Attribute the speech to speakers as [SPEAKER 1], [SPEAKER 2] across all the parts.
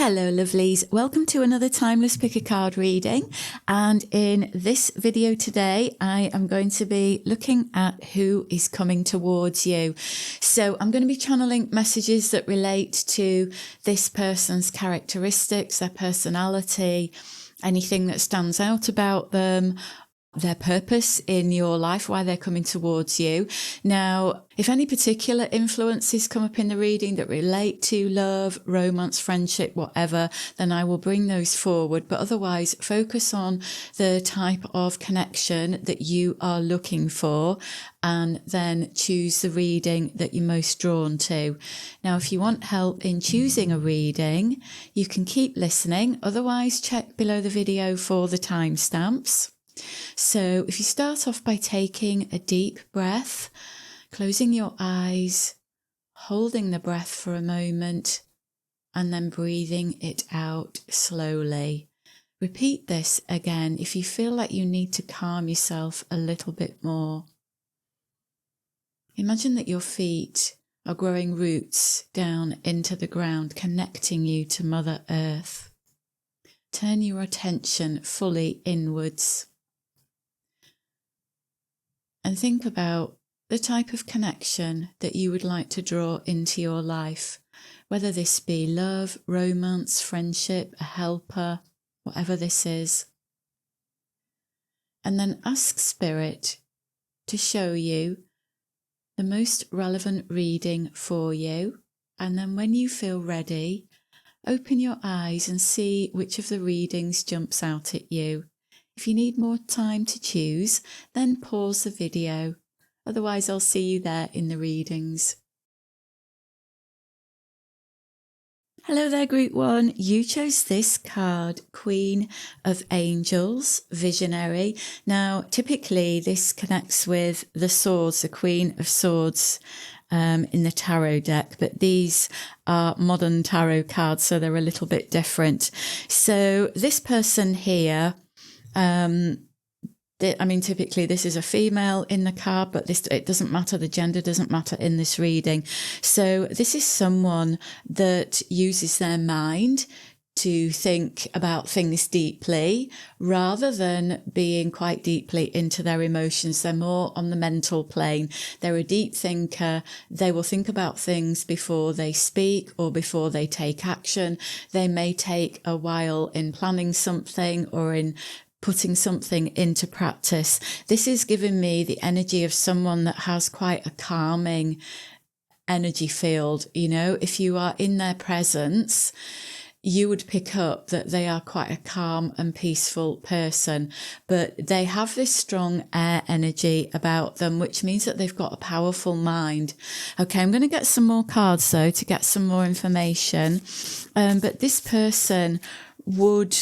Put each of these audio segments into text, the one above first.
[SPEAKER 1] Hello lovelies, welcome to another Timeless Pick a Card reading, and in this video today I am going to be looking at who is coming towards you. So I'm going to be channeling messages that relate to this person's characteristics, their personality, anything that stands out about them, their purpose in your life, why they're coming towards you. Now, if any particular influences come up in the reading that relate to love, romance, friendship, whatever, then I will bring those forward. But otherwise, focus on the type of connection that you are looking for and then choose the reading that you're most drawn to. Now, if you want help in choosing a reading, you can keep listening. Otherwise, check below the video for the timestamps. So if you start off by taking a deep breath, closing your eyes, holding the breath for a moment, and then breathing it out slowly. Repeat this again if you feel like you need to calm yourself a little bit more. Imagine that your feet are growing roots down into the ground, connecting you to Mother Earth. Turn your attention fully inwards. And think about the type of connection that you would like to draw into your life, whether this be love, romance, friendship, a helper, whatever this is. And then ask Spirit to show you the most relevant reading for you. And then when you feel ready, open your eyes and see which of the readings jumps out at you. If you need more time to choose, then pause the video. Otherwise, I'll see you there in the readings. Hello there, Group 1. You chose this card, Queen of Angels, Visionary. Now, typically, this connects with the Swords, the Queen of Swords in the tarot deck, but these are modern tarot cards, so they're a little bit different. So this person here, typically this is a female in the card, but it doesn't matter. The gender doesn't matter in this reading. So this is someone that uses their mind to think about things deeply rather than being quite deeply into their emotions. They're more on the mental plane. They're a deep thinker. They will think about things before they speak or before they take action. They may take a while in planning something or in putting something into practice. This is giving me the energy of someone that has quite a calming energy field. You know, if you are in their presence, you would pick up that they are quite a calm and peaceful person, but they have this strong air energy about them, which means that they've got a powerful mind. Okay, I'm going to get some more cards though to get some more information. But this person would...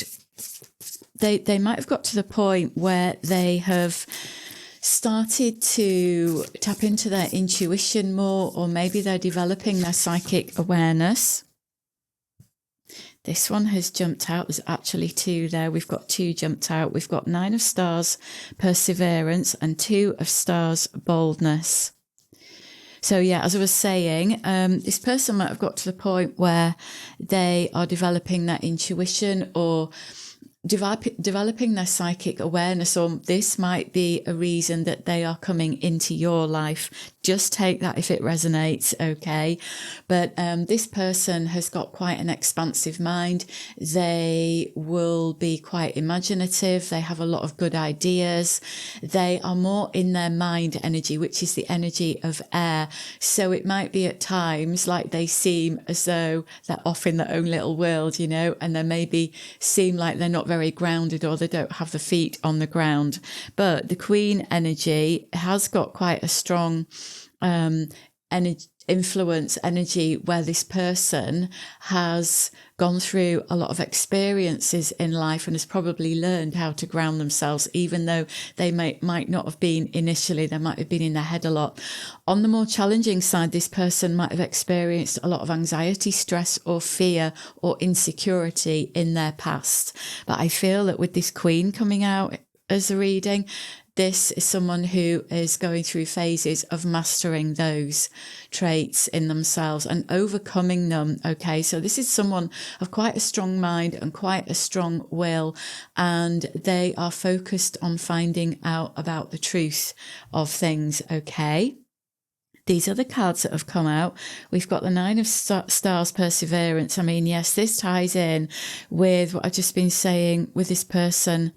[SPEAKER 1] They might have got to the point where they have started to tap into their intuition more, or maybe they're developing their psychic awareness. This one has jumped out. There's actually two there. We've got two jumped out. We've got 9 of Stars, Perseverance, and 2 of Stars, Boldness. So yeah, as I was saying, this person might have got to the point where they are developing that intuition or developing their psychic awareness, or this might be a reason that they are coming into your life. Just take that if it resonates, okay? But this person has got quite an expansive mind. They will be quite imaginative. They have a lot of good ideas. They are more in their mind energy, which is the energy of air. So it might be at times like they seem as though they're off in their own little world, you know, and they maybe seem like they're not very grounded or they don't have the feet on the ground. But the Queen energy has got quite a strong energy where this person has gone through a lot of experiences in life and has probably learned how to ground themselves, even though they might not have been initially. They might have been in their head a lot. On the more challenging side, this person might have experienced a lot of anxiety, stress or fear or insecurity in their past. But I feel that with this Queen coming out as a reading. This is someone who is going through phases of mastering those traits in themselves and overcoming them. Okay, so this is someone of quite a strong mind and quite a strong will, and they are focused on finding out about the truth of things. Okay. These are the cards that have come out. We've got the Nine of Stars, Perseverance. I mean, yes, this ties in with what I've just been saying with this person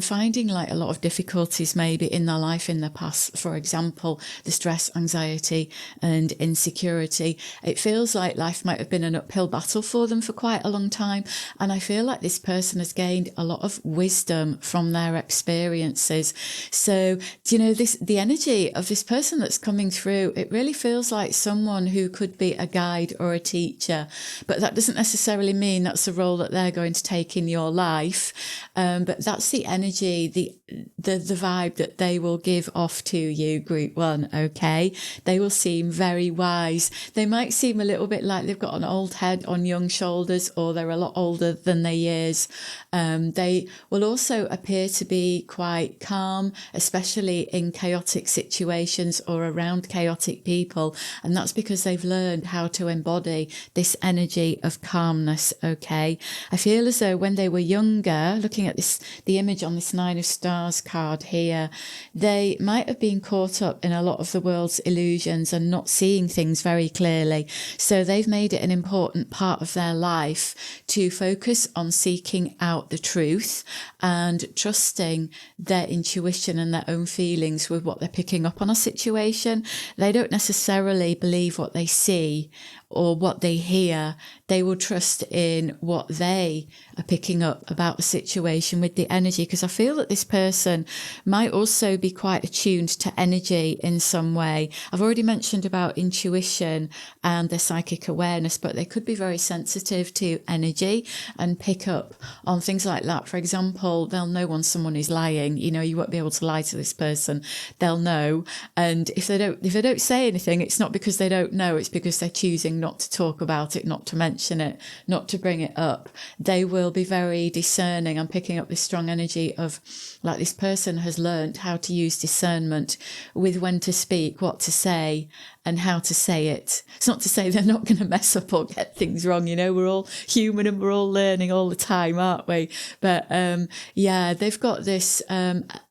[SPEAKER 1] finding like a lot of difficulties maybe in their life in the past. For example, the stress, anxiety and insecurity. It feels like life might have been an uphill battle for them for quite a long time, and I feel like this person has gained a lot of wisdom from their experiences. So the energy of this person that's coming through, it really feels like someone who could be a guide or a teacher, but that doesn't necessarily mean that's the role that they're going to take in your life. But that's the energy, the vibe that they will give off to you, group one. Okay, they will seem very wise. They might seem a little bit like they've got an old head on young shoulders, or they're a lot older than their years. They will also appear to be quite calm, especially in chaotic situations or around chaotic people, and that's because they've learned how to embody this energy of calmness. Okay, I feel as though when they were younger, looking at the image on this Nine of Stars card here, they might have been caught up in a lot of the world's illusions and not seeing things very clearly. So they've made it an important part of their life to focus on seeking out the truth and trusting their intuition and their own feelings with what they're picking up on a situation. They don't necessarily believe what they see or what they hear. They will trust in what they are picking up about a situation with the energy, because I feel that this person might also be quite attuned to energy in some way. I've already mentioned about intuition and their psychic awareness, but they could be very sensitive to energy and pick up on things like that. For example, they'll know when someone is lying. You won't be able to lie to this person. They'll know. And if they don't say anything, it's not because they don't know, it's because they're choosing not to talk about it, not to mention it, not to bring it up. They will be very discerning. I'm picking up this strong energy of like this person has learned how to use discernment with when to speak, what to say and how to say it. It's not to say they're not going to mess up or get things wrong. We're all human and we're all learning all the time, aren't we? But they've got this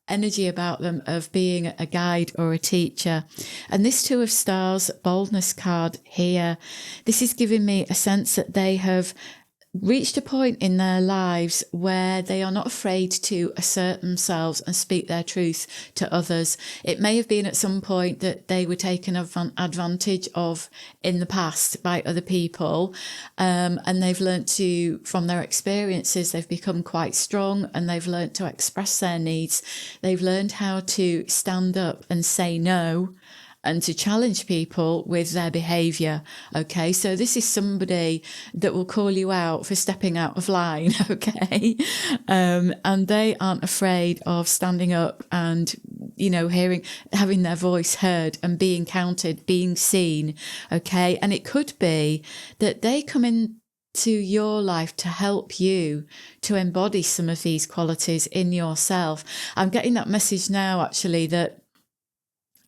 [SPEAKER 1] energy about them of being a guide or a teacher. And this Two of Stars boldness card here, this is giving me a sense that they have reached a point in their lives where they are not afraid to assert themselves and speak their truth to others. It may have been at some point that they were taken advantage of in the past by other people, and they've learnt to, from their experiences, they've become quite strong and they've learnt to express their needs. They've learned how to stand up and say no and to challenge people with their behaviour. Okay, so this is somebody that will call you out for stepping out of line. Okay, and they aren't afraid of standing up and having their voice heard and being counted, being seen. Okay, and it could be that they come in to your life to help you to embody some of these qualities in yourself. I'm getting that message now, actually, that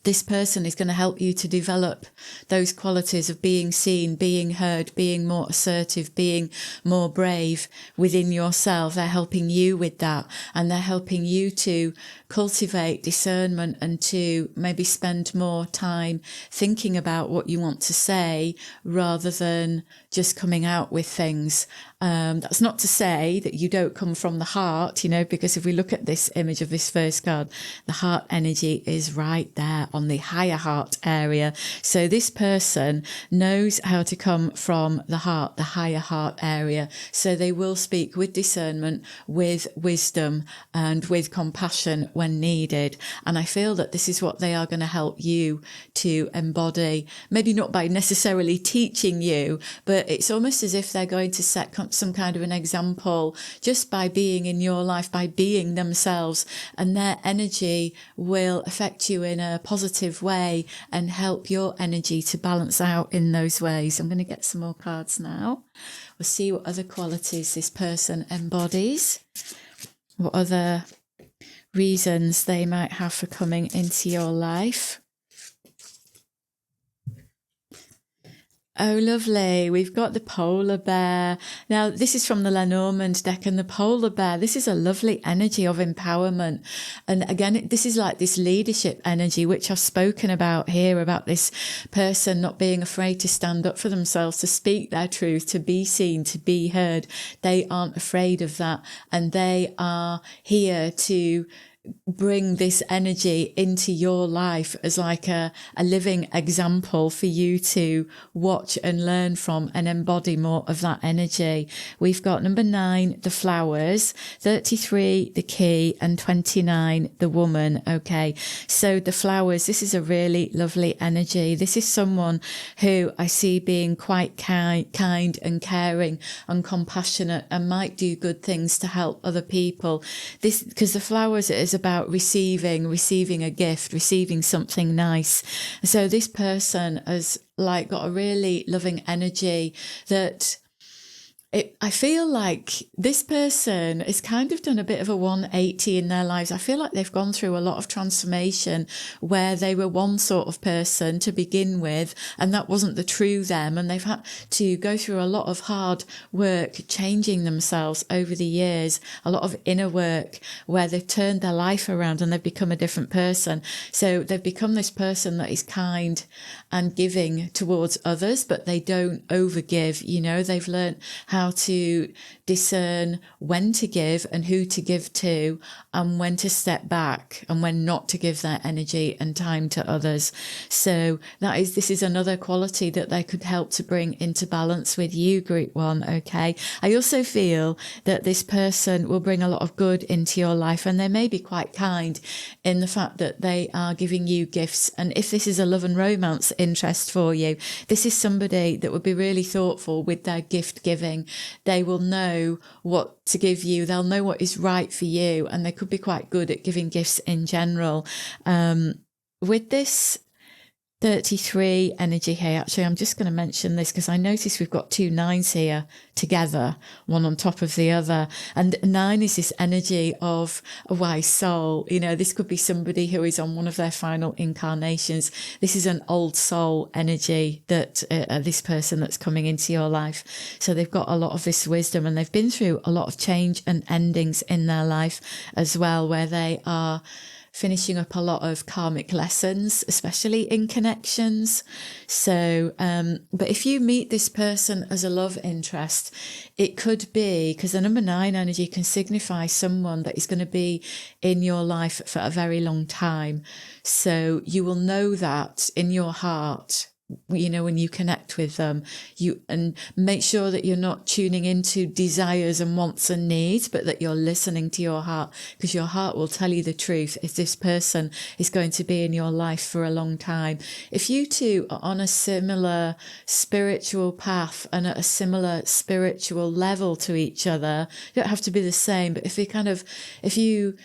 [SPEAKER 1] this person is going to help you to develop those qualities of being seen, being heard, being more assertive, being more brave within yourself. They're helping you with that, and they're helping you to cultivate discernment and to maybe spend more time thinking about what you want to say rather than just coming out with things. That's not to say that you don't come from the heart, because if we look at this image of this first card, the heart energy is right there on the higher heart area. So this person knows how to come from the heart, the higher heart area. So they will speak with discernment, with wisdom and with compassion when needed. And I feel that this is what they are going to help you to embody, maybe not by necessarily teaching you, but it's almost as if they're going to set some kind of an example just by being in your life, by being themselves, and their energy will affect you in a positive way and help your energy to balance out in those ways. I'm going to get some more cards now. We'll see what other qualities this person embodies. what other reasons they might have for coming into your life. Oh, lovely. We've got the polar bear. Now, this is from the Lenormand deck, and the polar bear, this is a lovely energy of empowerment. And again, this is like this leadership energy, which I've spoken about here, about this person not being afraid to stand up for themselves, to speak their truth, to be seen, to be heard. They aren't afraid of that. And they are here to bring this energy into your life as like a living example for you to watch and learn from and embody more of that energy. We've got number 9, the flowers, 33, the key, and 29, the woman. Okay. So the flowers, this is a really lovely energy. This is someone who I see being quite kind and caring and compassionate and might do good things to help other people. This, because the flowers is about receiving a gift, receiving something nice. So this person has like got a really loving energy that I feel like this person has kind of done a bit of a 180 in their lives. I feel like they've gone through a lot of transformation where they were one sort of person to begin with, and that wasn't the true them. And they've had to go through a lot of hard work, changing themselves over the years, a lot of inner work where they've turned their life around and they've become a different person. So they've become this person that is kind and giving towards others, but they don't overgive. You know, they've learned how to discern when to give and who to give to, and when to step back and when not to give their energy and time to others. So this is another quality that they could help to bring into balance with you, Group 1. Okay. I also feel that this person will bring a lot of good into your life, and they may be quite kind in the fact that they are giving you gifts. And if this is a love and romance interest for you, this is somebody that would be really thoughtful with their gift giving. They will know what to give you. They'll know what is right for you, and they could be quite good at giving gifts in general. With this 33 energy here, actually, I'm just going to mention this because I notice we've got 2 9s here together, one on top of the other. And 9 is this energy of a wise soul. You know, this could be somebody who is on one of their final incarnations. This is an old soul energy that this person that's coming into your life. So they've got a lot of this wisdom, and they've been through a lot of change and endings in their life as well, where they are finishing up a lot of karmic lessons, especially in connections. So, but if you meet this person as a love interest, it could be, because the number 9 energy can signify someone that is going to be in your life for a very long time. So you will know that in your heart, you know, when you connect with them, and make sure that you're not tuning into desires and wants and needs, but that you're listening to your heart, because your heart will tell you the truth if this person is going to be in your life for a long time. If you two are on a similar spiritual path and at a similar spiritual level to each other, you don't have to be the same, but if you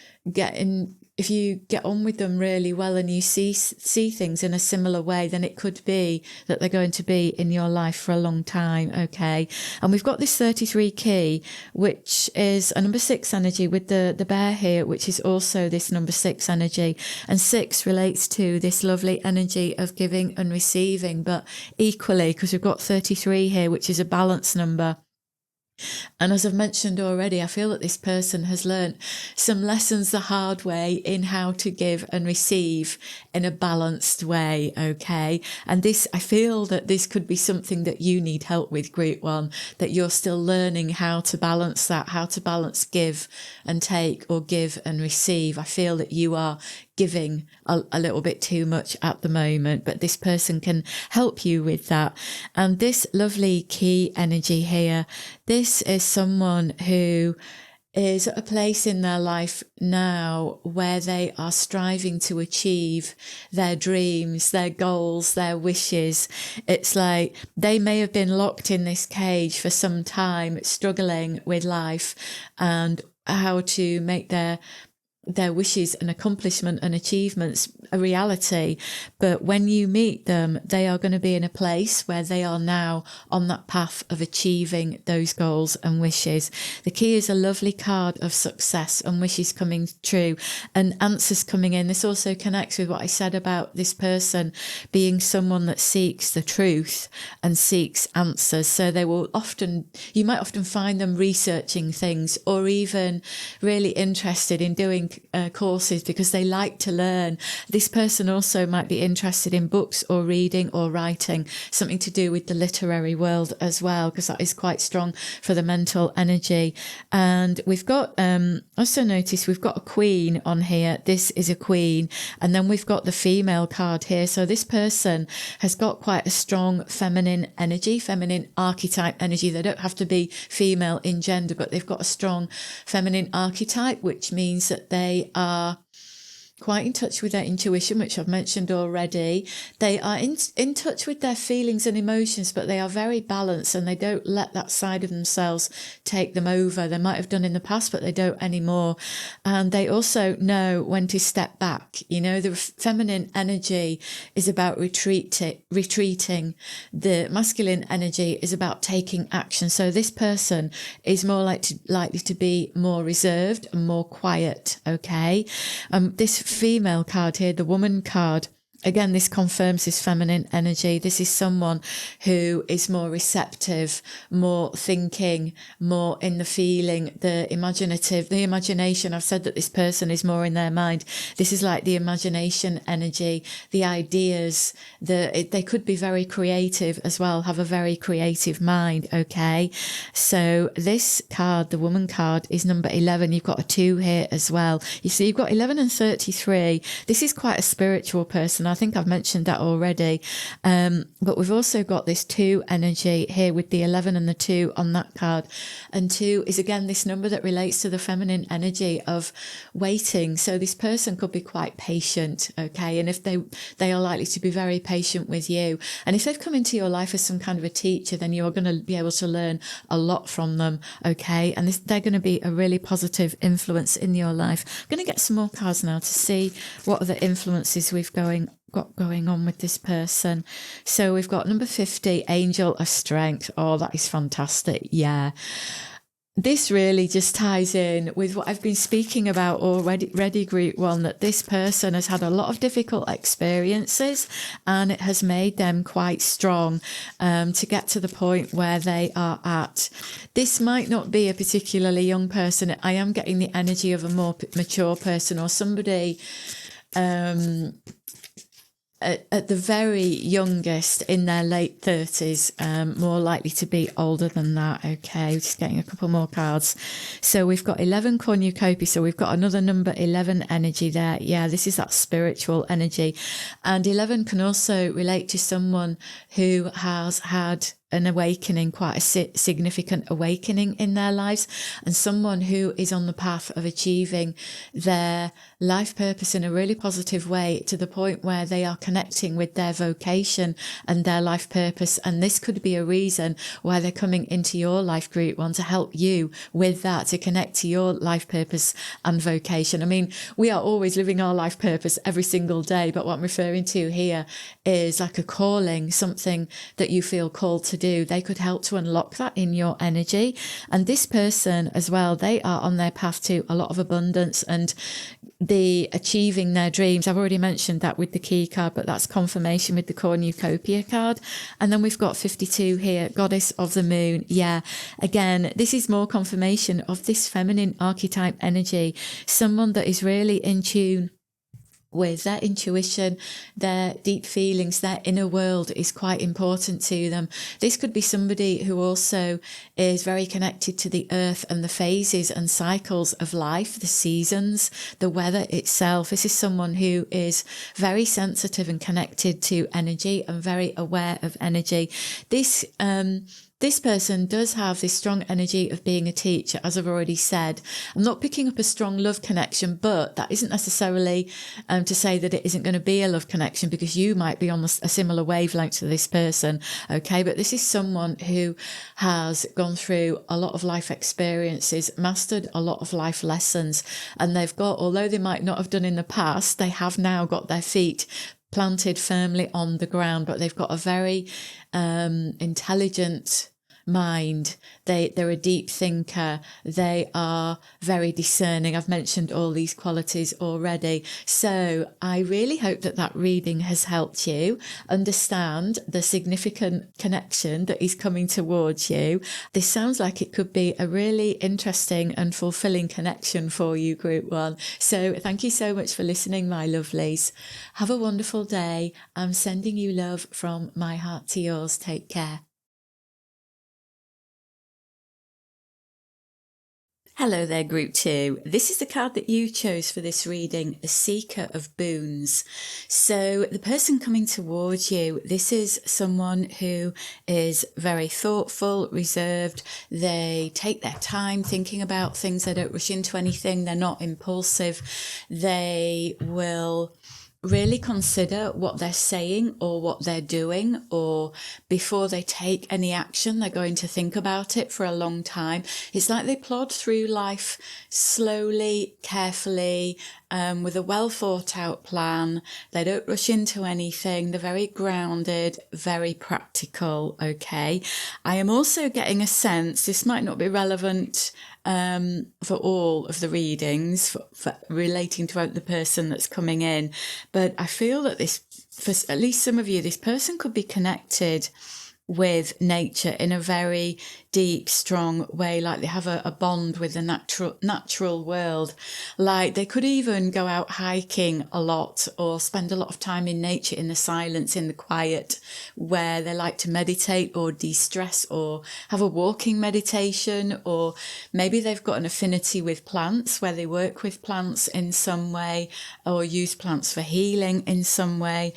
[SPEAKER 1] get on with them really well and you see things in a similar way, then it could be that they're going to be in your life for a long time. Okay. And we've got this 33 key, which is a number 6 energy with the bear here, which is also this number 6 energy. And 6 relates to this lovely energy of giving and receiving, but equally, because we've got 33 here, which is a balance number. And as I've mentioned already, I feel that this person has learned some lessons the hard way in how to give and receive in a balanced way. Okay. And I feel that this could be something that you need help with, Group 1, that you're still learning how to balance that, how to balance give and take, or give and receive. I feel that you are giving a little bit too much at the moment, but this person can help you with that. And this lovely key energy here, this is someone who is at a place in their life now where they are striving to achieve their dreams, their goals, their wishes. It's like they may have been locked in this cage for some time, struggling with life and how to make their their wishes and accomplishment and achievements a reality. But when you meet them, they are going to be in a place where they are now on that path of achieving those goals and wishes. The key is a lovely card of success and wishes coming true and answers coming in. This also connects with what I said about this person being someone that seeks the truth and seeks answers. So they will often, you might often find them researching things or even really interested in doing courses because they like to learn. This person also might be interested in books or reading or writing, something to do with the literary world as well, because that is quite strong for the mental energy. And we've got, also notice we've got a queen on here. This is a queen. And then we've got the female card here. So this person has got quite a strong feminine energy, feminine archetype energy. They don't have to be female in gender, but they've got a strong feminine archetype, which means that they are quite in touch with their intuition, which I've mentioned already. They are in touch with their feelings and emotions, but they are very balanced and they don't let that side of themselves take them over. They might have done in the past, but they don't anymore. And they also know when to step back. You know, the feminine energy is about retreating. The masculine energy is about taking action. So this person is more likely to be more reserved and more quiet. Okay. This female card here, the woman card, again, this confirms this feminine energy. This is someone who is more receptive, more thinking, more in the feeling, the imaginative, the imagination. I've said that this person is more in their mind. This is like the imagination energy, the ideas, they could be very creative as well, have a very creative mind. Okay. So this card, the woman card, is number 11. You've got a 2 here as well. You see, you've got 11 and 33. This is quite a spiritual person. I think I've mentioned that already. But we've also got this 2 energy here with the 11 and the 2 on that card. And 2 is again this number that relates to the feminine energy of waiting. So this person could be quite patient, okay? And if they are likely to be very patient with you. And if they've come into your life as some kind of a teacher, then you're going to be able to learn a lot from them, okay? And they're going to be a really positive influence in your life. I'm going to get some more cards now to see what other influences we've got going on with this person. So we've got number 50, Angel of Strength. Oh, that is fantastic. Yeah. This really just ties in with what I've been speaking about already, group 1, that this person has had a lot of difficult experiences and it has made them quite strong to get to the point where they are at. This might not be a particularly young person. I am getting the energy of a more mature person or somebody at the very youngest in their late 30s, more likely to be older than that. Okay, just getting a couple more cards. So we've got 11 cornucopia, so we've got another number 11 energy there. Yeah, this is that spiritual energy. And 11 can also relate to someone who has had an awakening, quite a significant awakening in their lives, and someone who is on the path of achieving their life purpose in a really positive way to the point where they are connecting with their vocation and their life purpose. And this could be a reason why they're coming into your life, group 1, to help you with that, to connect to your life purpose and vocation. I mean, we are always living our life purpose every single day, but what I'm referring to here is like a calling, something that you feel called to do. They could help to unlock that in your energy. And this person as well, they are on their path to a lot of abundance and the achieving their dreams. I've already mentioned that with the key card, but that's confirmation with the cornucopia card. And then we've got 52 here, Goddess of the Moon. Yeah, again, this is more confirmation of this feminine archetype energy, someone that is really in tune with their intuition, their deep feelings, their inner world is quite important to them. This could be somebody who also is very connected to the earth and the phases and cycles of life, the seasons, the weather itself. This is someone who is very sensitive and connected to energy and very aware of energy. This this person does have this strong energy of being a teacher, as I've already said. I'm not picking up a strong love connection, but that isn't necessarily to say that it isn't going to be a love connection, because you might be on a similar wavelength to this person. Okay, but this is someone who has gone through a lot of life experiences, mastered a lot of life lessons, and they've got, although they might not have done in the past, they have now got their feet planted firmly on the ground, but they've got a very intelligent mind. They're a deep thinker. They are very discerning. I've mentioned all these qualities already. So I really hope that that reading has helped you understand the significant connection that is coming towards you. This sounds like it could be a really interesting and fulfilling connection for you, Group 1. So thank you so much for listening, my lovelies. Have a wonderful day. I'm sending you love from my heart to yours. Take care. Hello there, Group 2. This is the card that you chose for this reading, the Seeker of Boons. So the person coming towards you, this is someone who is very thoughtful, reserved. They take their time thinking about things. They don't rush into anything. They're not impulsive. They will really consider what they're saying or what they're doing, or before they take any action, they're going to think about it for a long time. It's like they plod through life slowly, carefully, with a well thought out plan. They don't rush into anything. They're very grounded, very practical. Okay. I am also getting a sense, this might not be relevant for all of the readings, for relating to the person that's coming in, but I feel that this, for at least some of you, this person could be connected with nature in a very deep, strong way, like they have a bond with the natural world. Like they could even go out hiking a lot, or spend a lot of time in nature, in the silence, in the quiet, where they like to meditate or de-stress, or have a walking meditation, or maybe they've got an affinity with plants, where they work with plants in some way, or use plants for healing in some way.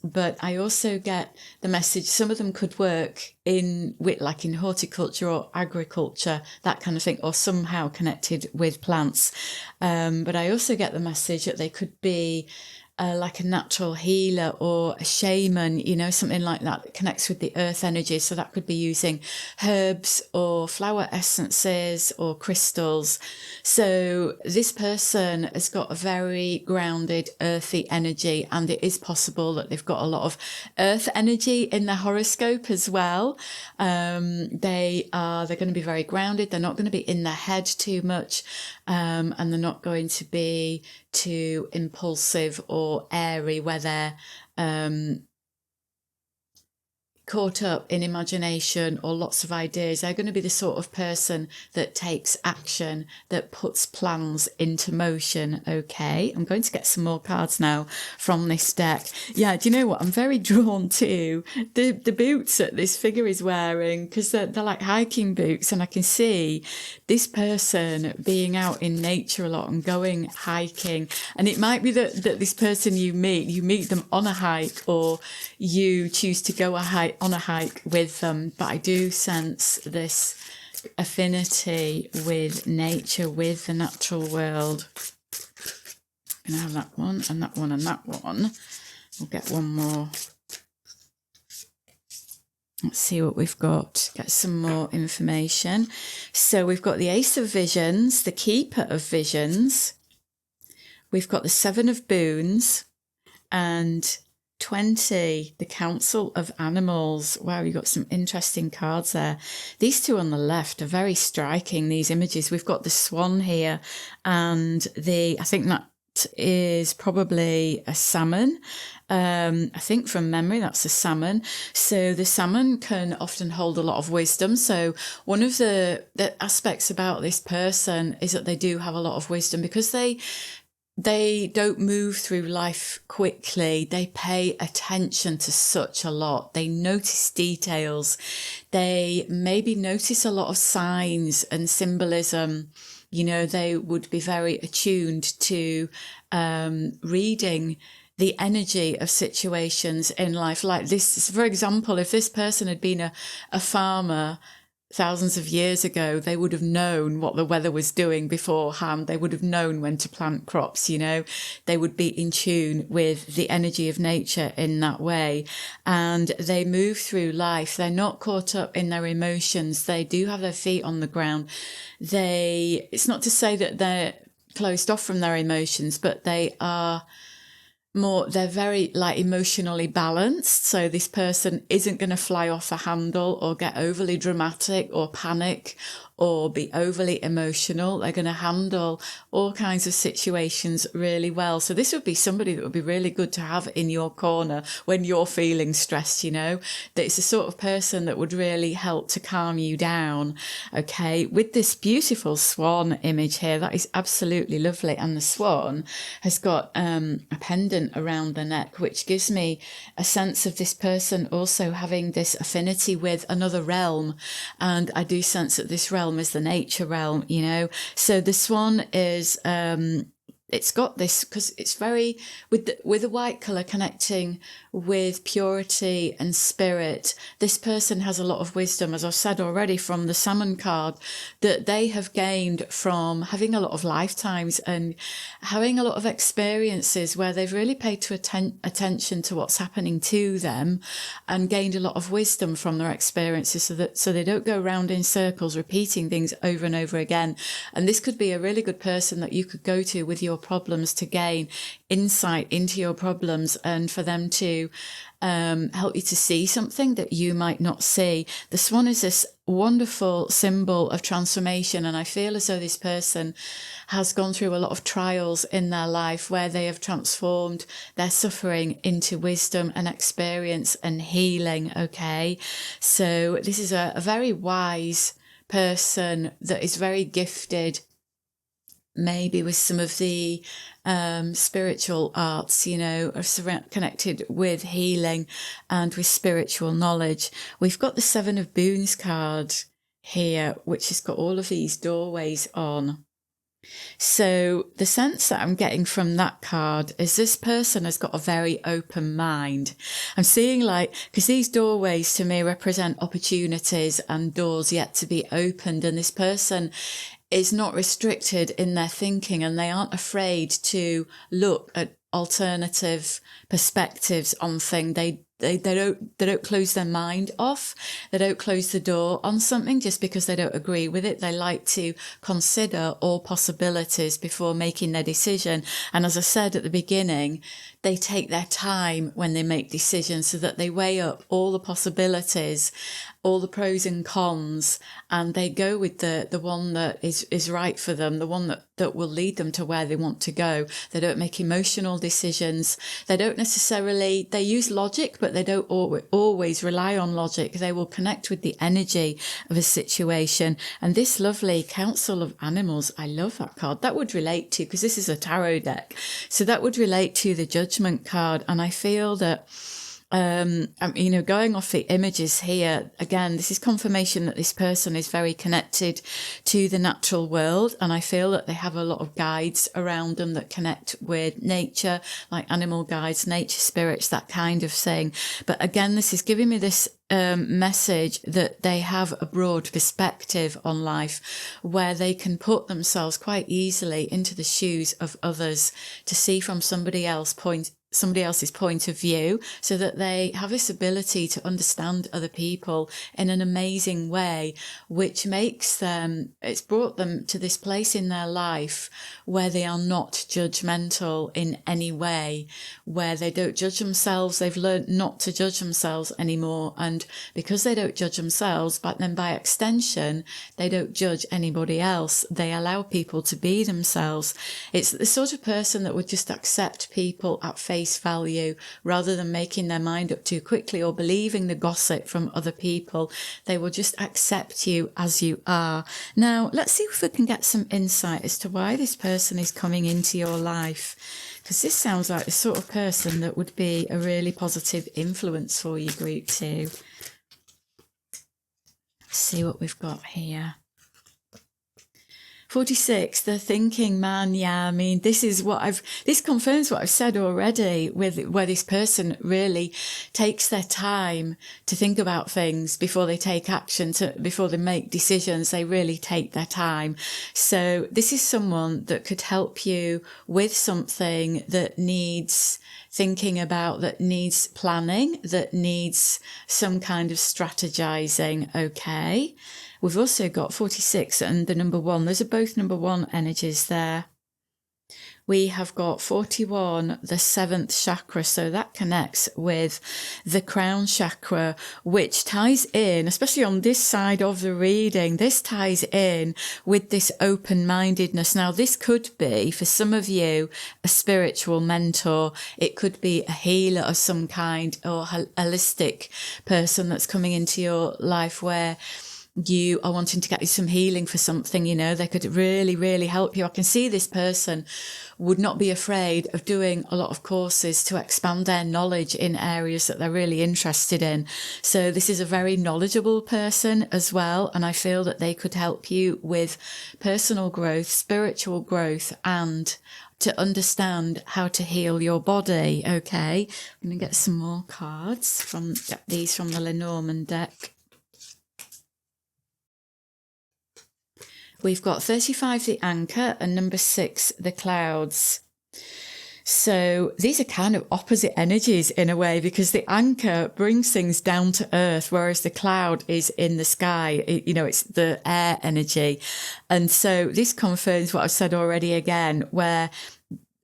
[SPEAKER 1] But I also get the message, some of them could work like in horticulture or agriculture, that kind of thing, or somehow connected with plants. But I also get the message that they could be like a natural healer or a shaman, something like that connects with the earth energy. So that could be using herbs or flower essences or crystals. So this person has got a very grounded, earthy energy, and it is possible that they've got a lot of earth energy in their horoscope as well. They're going to be very grounded. They're not going to be in their head too much, and they're not going to be too impulsive or airy, where they're caught up in imagination or lots of ideas. They're going to be the sort of person that takes action, that puts plans into motion. Okay, I'm going to get some more cards now from this deck. Yeah, do you know what? I'm very drawn to the boots that this figure is wearing, because they're like hiking boots, and I can see this person being out in nature a lot and going hiking. And it might be that this person you meet them on a hike, or you choose to go on a hike with them. But I do sense this affinity with nature, with the natural world. I'm going to have that one and that one and that one. We'll get one more. Let's see what we've got. Get some more information. So we've got the Ace of Visions, the Keeper of Visions. We've got the Seven of Boons, and 20, the Council of Animals. Wow, you've got some interesting cards there. These two on the left are very striking, these images. We've got the swan here, and I think that is probably a salmon. I think from memory that's a salmon. So the salmon can often hold a lot of wisdom. So one of the aspects about this person is that they do have a lot of wisdom, because they don't move through life quickly. They pay attention to such a lot. They notice details. They maybe notice a lot of signs and symbolism. They would be very attuned to reading the energy of situations in life. Like this, for example, if this person had been a farmer thousands of years ago, they would have known what the weather was doing beforehand. They would have known when to plant crops, you know. They would be in tune with the energy of nature in that way. And they move through life. They're not caught up in their emotions. They do have their feet on the ground. It's not to say that they're closed off from their emotions, but they're very like emotionally balanced. So this person isn't going to fly off a handle or get overly dramatic or panic or be overly emotional. They're going to handle all kinds of situations really well. So this would be somebody that would be really good to have in your corner when you're feeling stressed, you know, that it's the sort of person that would really help to calm you down. Okay. With this beautiful swan image here, that is absolutely lovely. And the swan has got a pendant around the neck, which gives me a sense of this person also having this affinity with another realm. And I do sense that this realm is the nature realm, you know. So the swan is it's got this, because it's very with the white color connecting with purity and spirit. This person has a lot of wisdom, as I've said already, from the salmon card, that they have gained from having a lot of lifetimes and having a lot of experiences where they've really paid attention to what's happening to them and gained a lot of wisdom from their experiences, so they don't go round in circles repeating things over and over again. And this could be a really good person that you could go to with your problems to gain insight into your problems and for them to help you to see something that you might not see. The swan is this wonderful symbol of transformation, and I feel as though this person has gone through a lot of trials in their life where they have transformed their suffering into wisdom and experience and healing. Okay, so this is a very wise person that is very gifted, maybe with some of the spiritual arts, you know, are connected with healing and with spiritual knowledge. We've got the Seven of Boons card here, which has got all of these doorways on. So the sense that I'm getting from that card is this person has got a very open mind. I'm seeing, like, because these doorways to me represent opportunities and doors yet to be opened, and this person is not restricted in their thinking, and they aren't afraid to look at alternative perspectives on things. They don't close their mind off. They don't close the door on something just because they don't agree with it. They like to consider all possibilities before making their decision. And as I said at the beginning, they take their time when they make decisions so that they weigh up all the possibilities, all the pros and cons, and they go with the one that is right for them, the one that will lead them to where they want to go. They don't make emotional decisions. They don't necessarily, they use logic, but they don't always rely on logic. They will connect with the energy of a situation. And this lovely Council of Animals, I love that card. That would relate to, because this is a tarot deck, so that would relate to the Judgment card. And I feel that you know, going off the images here, again, this is confirmation that this person is very connected to the natural world. And I feel that they have a lot of guides around them that connect with nature, like animal guides, nature spirits, that kind of thing. But again, this is giving me this message that they have a broad perspective on life where they can put themselves quite easily into the shoes of others to see from somebody else's point of view, so that they have this ability to understand other people in an amazing way, which makes them, it's brought them to this place in their life where they are not judgmental in any way, where they don't judge themselves. They've learned not to judge themselves anymore. And because they don't judge themselves, but then by extension, they don't judge anybody else. They allow people to be themselves. It's the sort of person that would just accept people at face value rather than making their mind up too quickly or believing the gossip from other people. They will just accept you as you are. Now, let's see if we can get some insight as to why this person is coming into your life, because this sounds like the sort of person that would be a really positive influence for your group too. Let's see what we've got here. 46, the thinking man. Yeah, I mean, this confirms what I've said already, with where this person really takes their time to think about things before they take action, before they make decisions. They really take their time. So this is someone that could help you with something that needs thinking about, that needs planning, that needs some kind of strategizing. Okay. We've also got 46 and the number 1. Those are both number 1 energies there. We have got 41, the 7th chakra. So that connects with the crown chakra, which ties in, especially on this side of the reading, this ties in with this open-mindedness. Now, this could be, for some of you, a spiritual mentor. It could be a healer of some kind, or a holistic person that's coming into your life where you are wanting to get some healing for something. You know, they could really, really help you. I can see this person would not be afraid of doing a lot of courses to expand their knowledge in areas that they're really interested in. So this is a very knowledgeable person as well. And I feel that they could help you with personal growth, spiritual growth, and to understand how to heal your body. Okay. I'm going to get some more cards from these from the Lenormand deck. We've got 35, the anchor, and number 6, the clouds. So these are kind of opposite energies in a way, because the anchor brings things down to earth, whereas the cloud is in the sky. It's the air energy. And so this confirms what I've said already again, where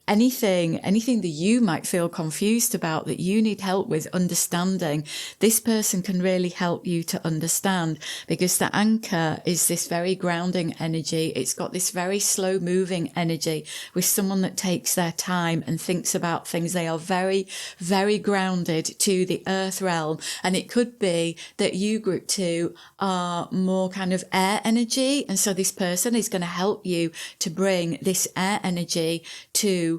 [SPEAKER 1] anything that you might feel confused about, that you need help with understanding, this person can really help you to understand, because the anchor is this very grounding energy. It's got this very slow moving energy with someone that takes their time and thinks about things. They are very, very grounded to the earth realm. And it could be that you, group 2, are more kind of air energy. And so this person is going to help you to bring this air energy to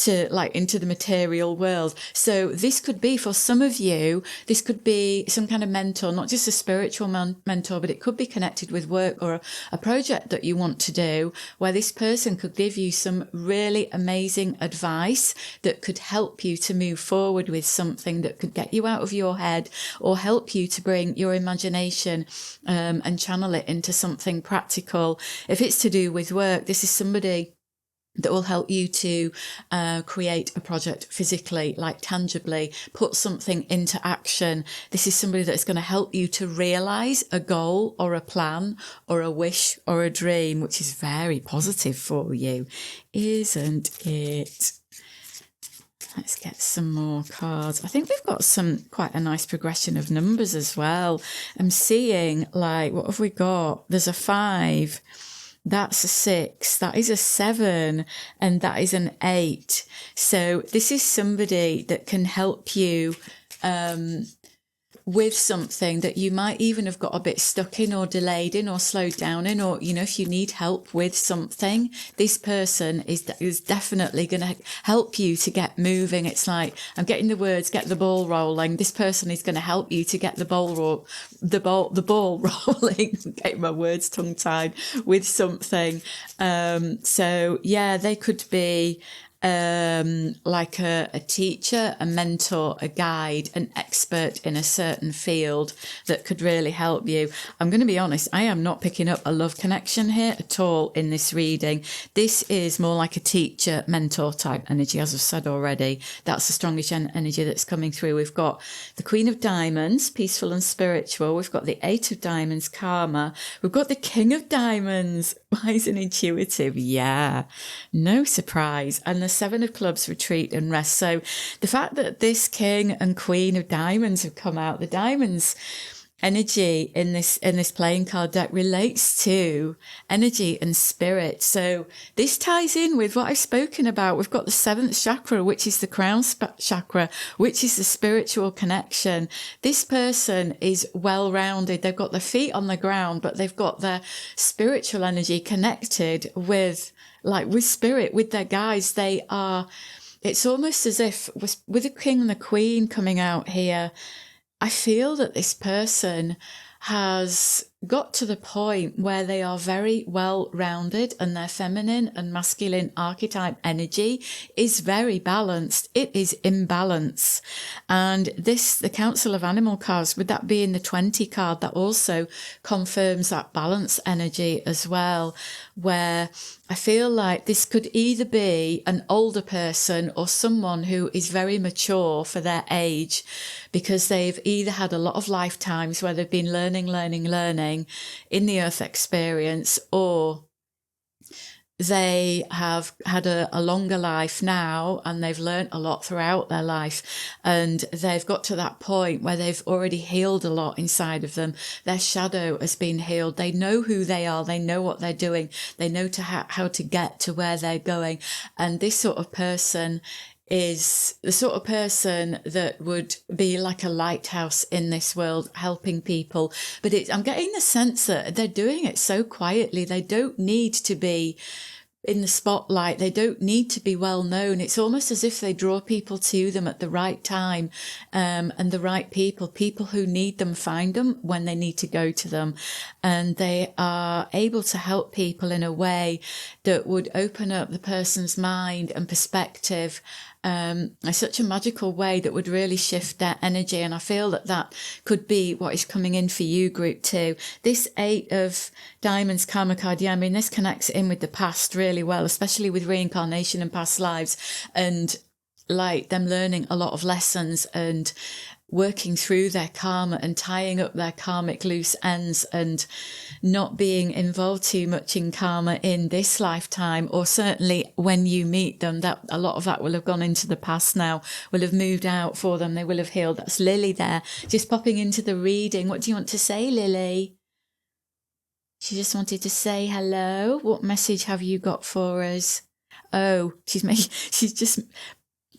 [SPEAKER 1] into the material world. So this could be, for some of you, this could be some kind of mentor, not just a spiritual mentor, but it could be connected with work or a project that you want to do, where this person could give you some really amazing advice that could help you to move forward with something, that could get you out of your head, or help you to bring your imagination and channel it into something practical. If it's to do with work, this is somebody that will help you to create a project physically, like tangibly, put something into action. This is somebody that's going to help you to realize a goal or a plan or a wish or a dream, which is very positive for you, isn't it? Let's get some more cards. I think we've got quite a nice progression of numbers as well. I'm seeing, like, what have we got? There's a 5. That's a 6, that is a 7, and that is an 8. So this is somebody that can help you with something that you might even have got a bit stuck in, or delayed in, or slowed down in, or, if you need help with something, this person is definitely going to help you to get moving. It's like, I'm getting the words, get the ball rolling. This person is going to help you to get the ball rolling. Getting my words tongue tied with something. So yeah, they could be like a teacher, a mentor, a guide, an expert in a certain field that could really help you. I'm going to be honest, I am not picking up a love connection here at all in this reading. This is more like a teacher, mentor type energy, as I've said already. That's the strongest energy that's coming through. We've got the Queen of Diamonds, peaceful and spiritual. We've got the 8 of Diamonds, karma. We've got the King of Diamonds, wise and intuitive. Yeah, no surprise. And the 7 of Clubs, retreat and rest. So the fact that this King and Queen of Diamonds have come out, the Diamonds energy in this playing card deck relates to energy and spirit. So this ties in with what I've spoken about. We've got the 7th chakra, which is the crown chakra, which is the spiritual connection. This person is well-rounded. They've got their feet on the ground, but they've got their spiritual energy connected with spirit, with their guides. It's almost as if with the King and the Queen coming out here, I feel that this person has got to the point where they are very well rounded and their feminine and masculine archetype energy is very balanced. It is in balance. And this, the Council of Animal cards, with that being the 20 card, that also confirms that balance energy as well, where I feel like this could either be an older person or someone who is very mature for their age, because they've either had a lot of lifetimes where they've been learning in the earth experience, or they have had a longer life now and they've learned a lot throughout their life, and they've got to that point where they've already healed a lot inside of them. Their shadow has been healed. They know who they are. They know what they're doing. They know how to get to where they're going. And this sort of person is the sort of person that would be like a lighthouse in this world, helping people. But I'm getting the sense that they're doing it so quietly. They don't need to be in the spotlight. They don't need to be well known. It's almost as if they draw people to them at the right time, and the right people who need them find them when they need to go to them. And they are able to help people in a way that would open up the person's mind and perspective, in such a magical way that would really shift their energy. And I feel that that could be what is coming in for you, group 2. This 8 of Diamonds karma card, yeah, I mean, this connects in with the past really well, especially with reincarnation and past lives, and like them learning a lot of lessons and working through their karma and tying up their karmic loose ends, and not being involved too much in karma in this lifetime, or certainly when you meet them, that a lot of that will have gone into the past now, will have moved out for them. They will have healed. That's Lily there, just popping into the reading. What do you want to say, Lily? She just wanted to say hello. What message have you got for us? Oh, she's just,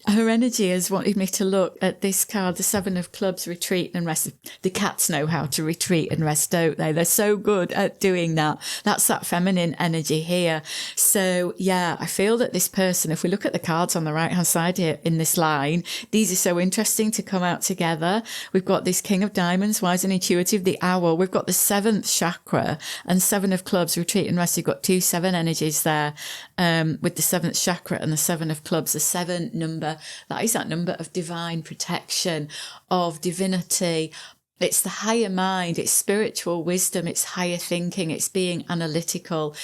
[SPEAKER 1] her energy has wanted me to look at this card, the 7 of Clubs, retreat and rest. The cats know how to retreat and rest, don't they? They're so good at doing that. That's that feminine energy here. So yeah, I feel that this person, if we look at the cards on the right hand side here in this line, these are so interesting to come out together. We've got this King of Diamonds, wise and intuitive, the Owl. We've got the 7th chakra and 7 of Clubs, retreat and rest. You've got 2 7 energies there, with the 7th chakra and the 7 of Clubs, the 7 number. That is that number of divine protection, of divinity. It's the higher mind, it's spiritual wisdom, it's higher thinking, it's being analytical.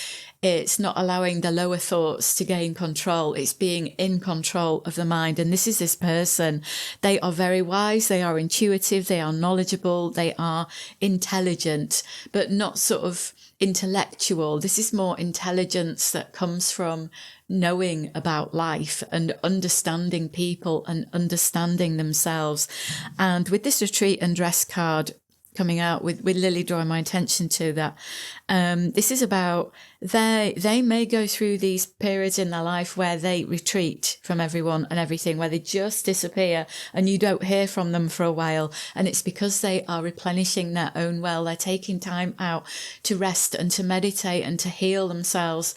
[SPEAKER 1] It's not allowing the lower thoughts to gain control. It's being in control of the mind. And this is this person. They are very wise. They are intuitive. They are knowledgeable. They are intelligent, but not sort of intellectual. This is more intelligence that comes from knowing about life and understanding people and understanding themselves. And with this retreat and rest card coming out, with Lily drawing my attention to that, this is about they may go through these periods in their life where they retreat from everyone and everything, where they just disappear and you don't hear from them for a while. And it's because they are replenishing their own well. They're taking time out to rest and to meditate and to heal themselves.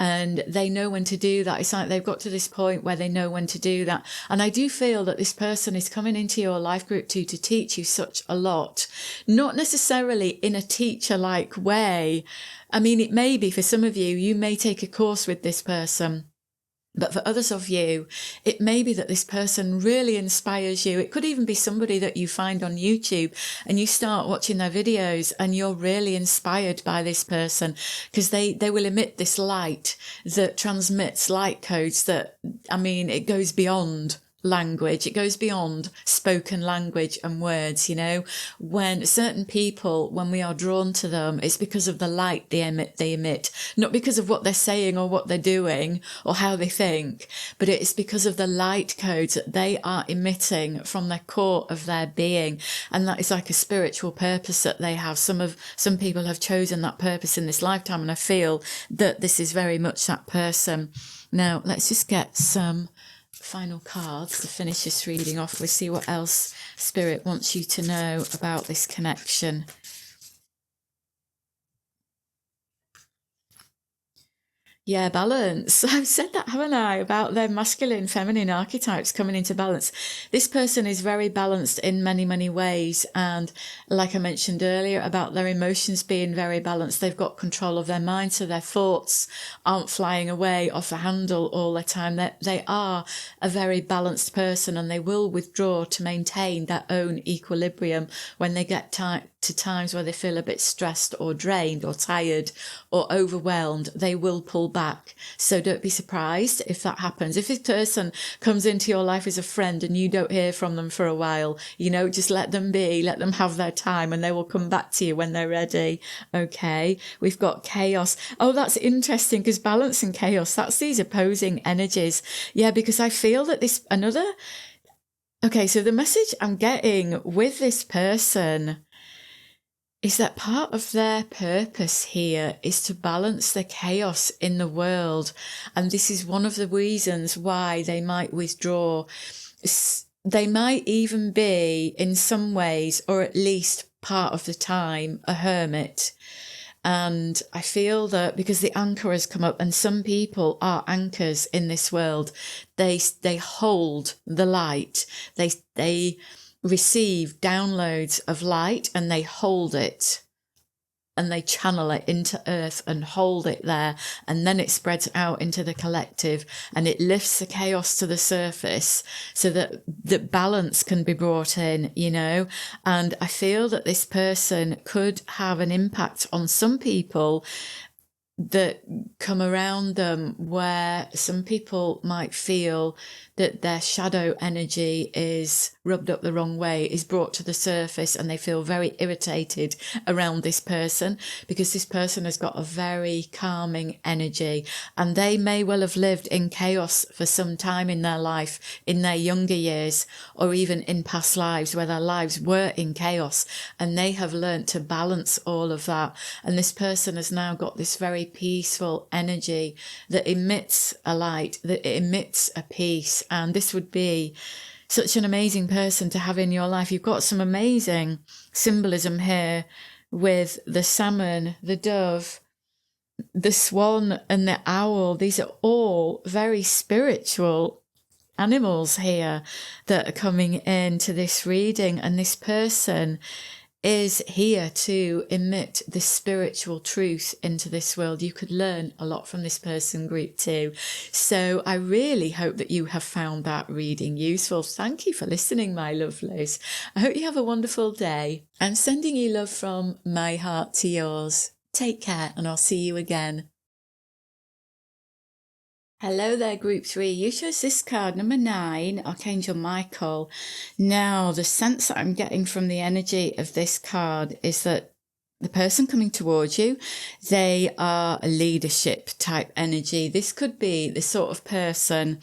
[SPEAKER 1] And they know when to do that. It's like they've got to this point where they know when to do that. And I do feel that this person is coming into your life, group 2, to teach you such a lot. Not necessarily in a teacher-like way. I mean, it may be for some of you, you may take a course with this person. But for others of you, it may be that this person really inspires you. It could even be somebody that you find on YouTube and you start watching their videos and you're really inspired by this person, because they will emit this light that transmits light codes that, I mean, it goes beyond language. It goes beyond spoken language and words, you know. When certain people, when we are drawn to them, it's because of the light they emit, not because of what they're saying or what they're doing or how they think, but it's because of the light codes that they are emitting from the core of their being. And that is like a spiritual purpose that they have. Some people have chosen that purpose in this lifetime, and I feel that this is very much that person. Now, let's just get some final cards to finish this reading off. We'll see what else Spirit wants you to know about this connection. Yeah, balance. I've said that, haven't I, about their masculine, feminine archetypes coming into balance. This person is very balanced in many, many ways. And like I mentioned earlier about their emotions being very balanced, they've got control of their mind. So their thoughts aren't flying away off the handle all the time. They are a very balanced person, and they will withdraw to maintain their own equilibrium when they get to times where they feel a bit stressed or drained or tired or overwhelmed. They will pull back. So don't be surprised if that happens. If this person comes into your life as a friend and you don't hear from them for a while, just let them be, let them have their time, and they will come back to you when they're ready. Okay. We've got chaos. Oh, that's interesting, because balance and chaos, that's these opposing energies. Yeah, because I feel that okay, so the message I'm getting with this person is that part of their purpose here is to balance the chaos in the world. And this is one of the reasons why they might withdraw. They might even be, in some ways, or at least part of the time, a hermit. And I feel that because the anchor has come up, and some people are anchors in this world, they hold the light. They receive downloads of light, and they hold it, and they channel it into earth and hold it there, and then it spreads out into the collective, and it lifts the chaos to the surface so that the balance can be brought in, and I feel that this person could have an impact on some people that come around them, where some people might feel that their shadow energy is rubbed up the wrong way, is brought to the surface, and they feel very irritated around this person because this person has got a very calming energy, and they may well have lived in chaos for some time in their life, in their younger years, or even in past lives where their lives were in chaos, and they have learnt to balance all of that. And this person has now got this very peaceful energy that emits a light, that emits a peace. And this would be such an amazing person to have in your life. You've got some amazing symbolism here with the salmon, the dove, the swan, and the owl. These are all very spiritual animals here that are coming into this reading. And this person is here to emit this spiritual truth into this world. You could learn a lot from this person group too. So I really hope that you have found that reading useful. Thank you for listening, my lovelies. I hope you have a wonderful day. I'm sending you love from my heart to yours. Take care, and I'll see you again. Hello there, Group 3. You chose this card, number 9, Archangel Michael. Now, the sense that I'm getting from the energy of this card is that the person coming towards you, they are a leadership type energy. This could be the sort of person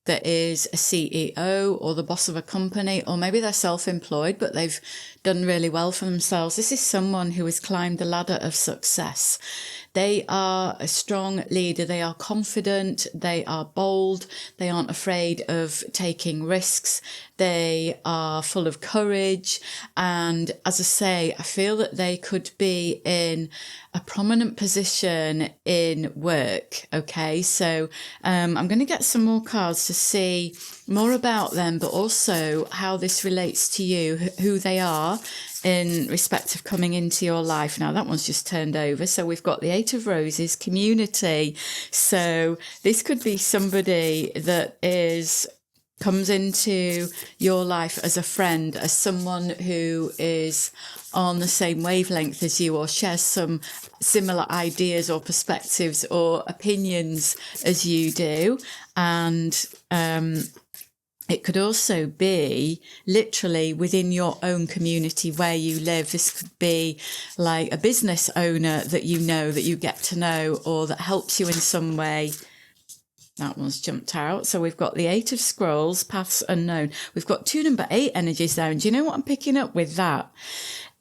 [SPEAKER 1] that is a CEO or the boss of a company, or maybe they're self-employed, but they've done really well for themselves. This is someone who has climbed the ladder of success. They are a strong leader. They are confident. They are bold. They aren't afraid of taking risks. They are full of courage. And as I say, I feel that they could be in a prominent position in work. Okay, so I'm going to get some more cards to see more about them, but also how this relates to you, who they are in respect of coming into your life. Now that one's just turned over. So we've got the 8 of Roses, community. So this could be somebody that comes into your life as a friend, as someone who is on the same wavelength as you, or shares some similar ideas or perspectives or opinions as you do. And it could also be literally within your own community where you live. This could be like a business owner that you get to know, or that helps you in some way. That one's jumped out. So we've got the 8 of Scrolls, Paths Unknown. We've got 2 number 8 energies there. And do you know what I'm picking up with that?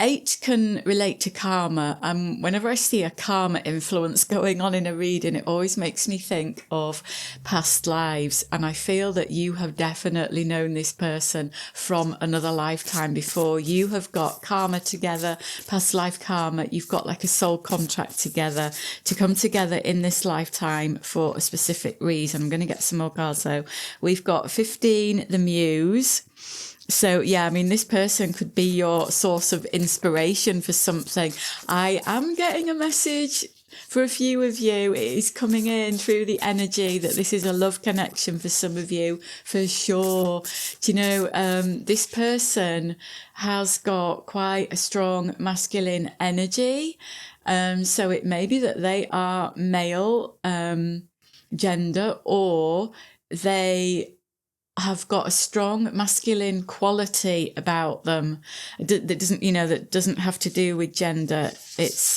[SPEAKER 1] 8 can relate to karma. Whenever I see a karma influence going on in a reading, it always makes me think of past lives. And I feel that you have definitely known this person from another lifetime before. You have got karma together, past life karma. You've got like a soul contract together to come together in this lifetime for a specific reason. I'm going to get some more cards though. We've got 15, the Muse. So, yeah, I mean, this person could be your source of inspiration for something. I am getting a message for a few of you. It is coming in through the energy that this is a love connection for some of you, for sure. Do you know, this person has got quite a strong masculine energy. So it may be that they are male gender, or they have got a strong masculine quality about them that doesn't, you know, that doesn't have to do with gender. It's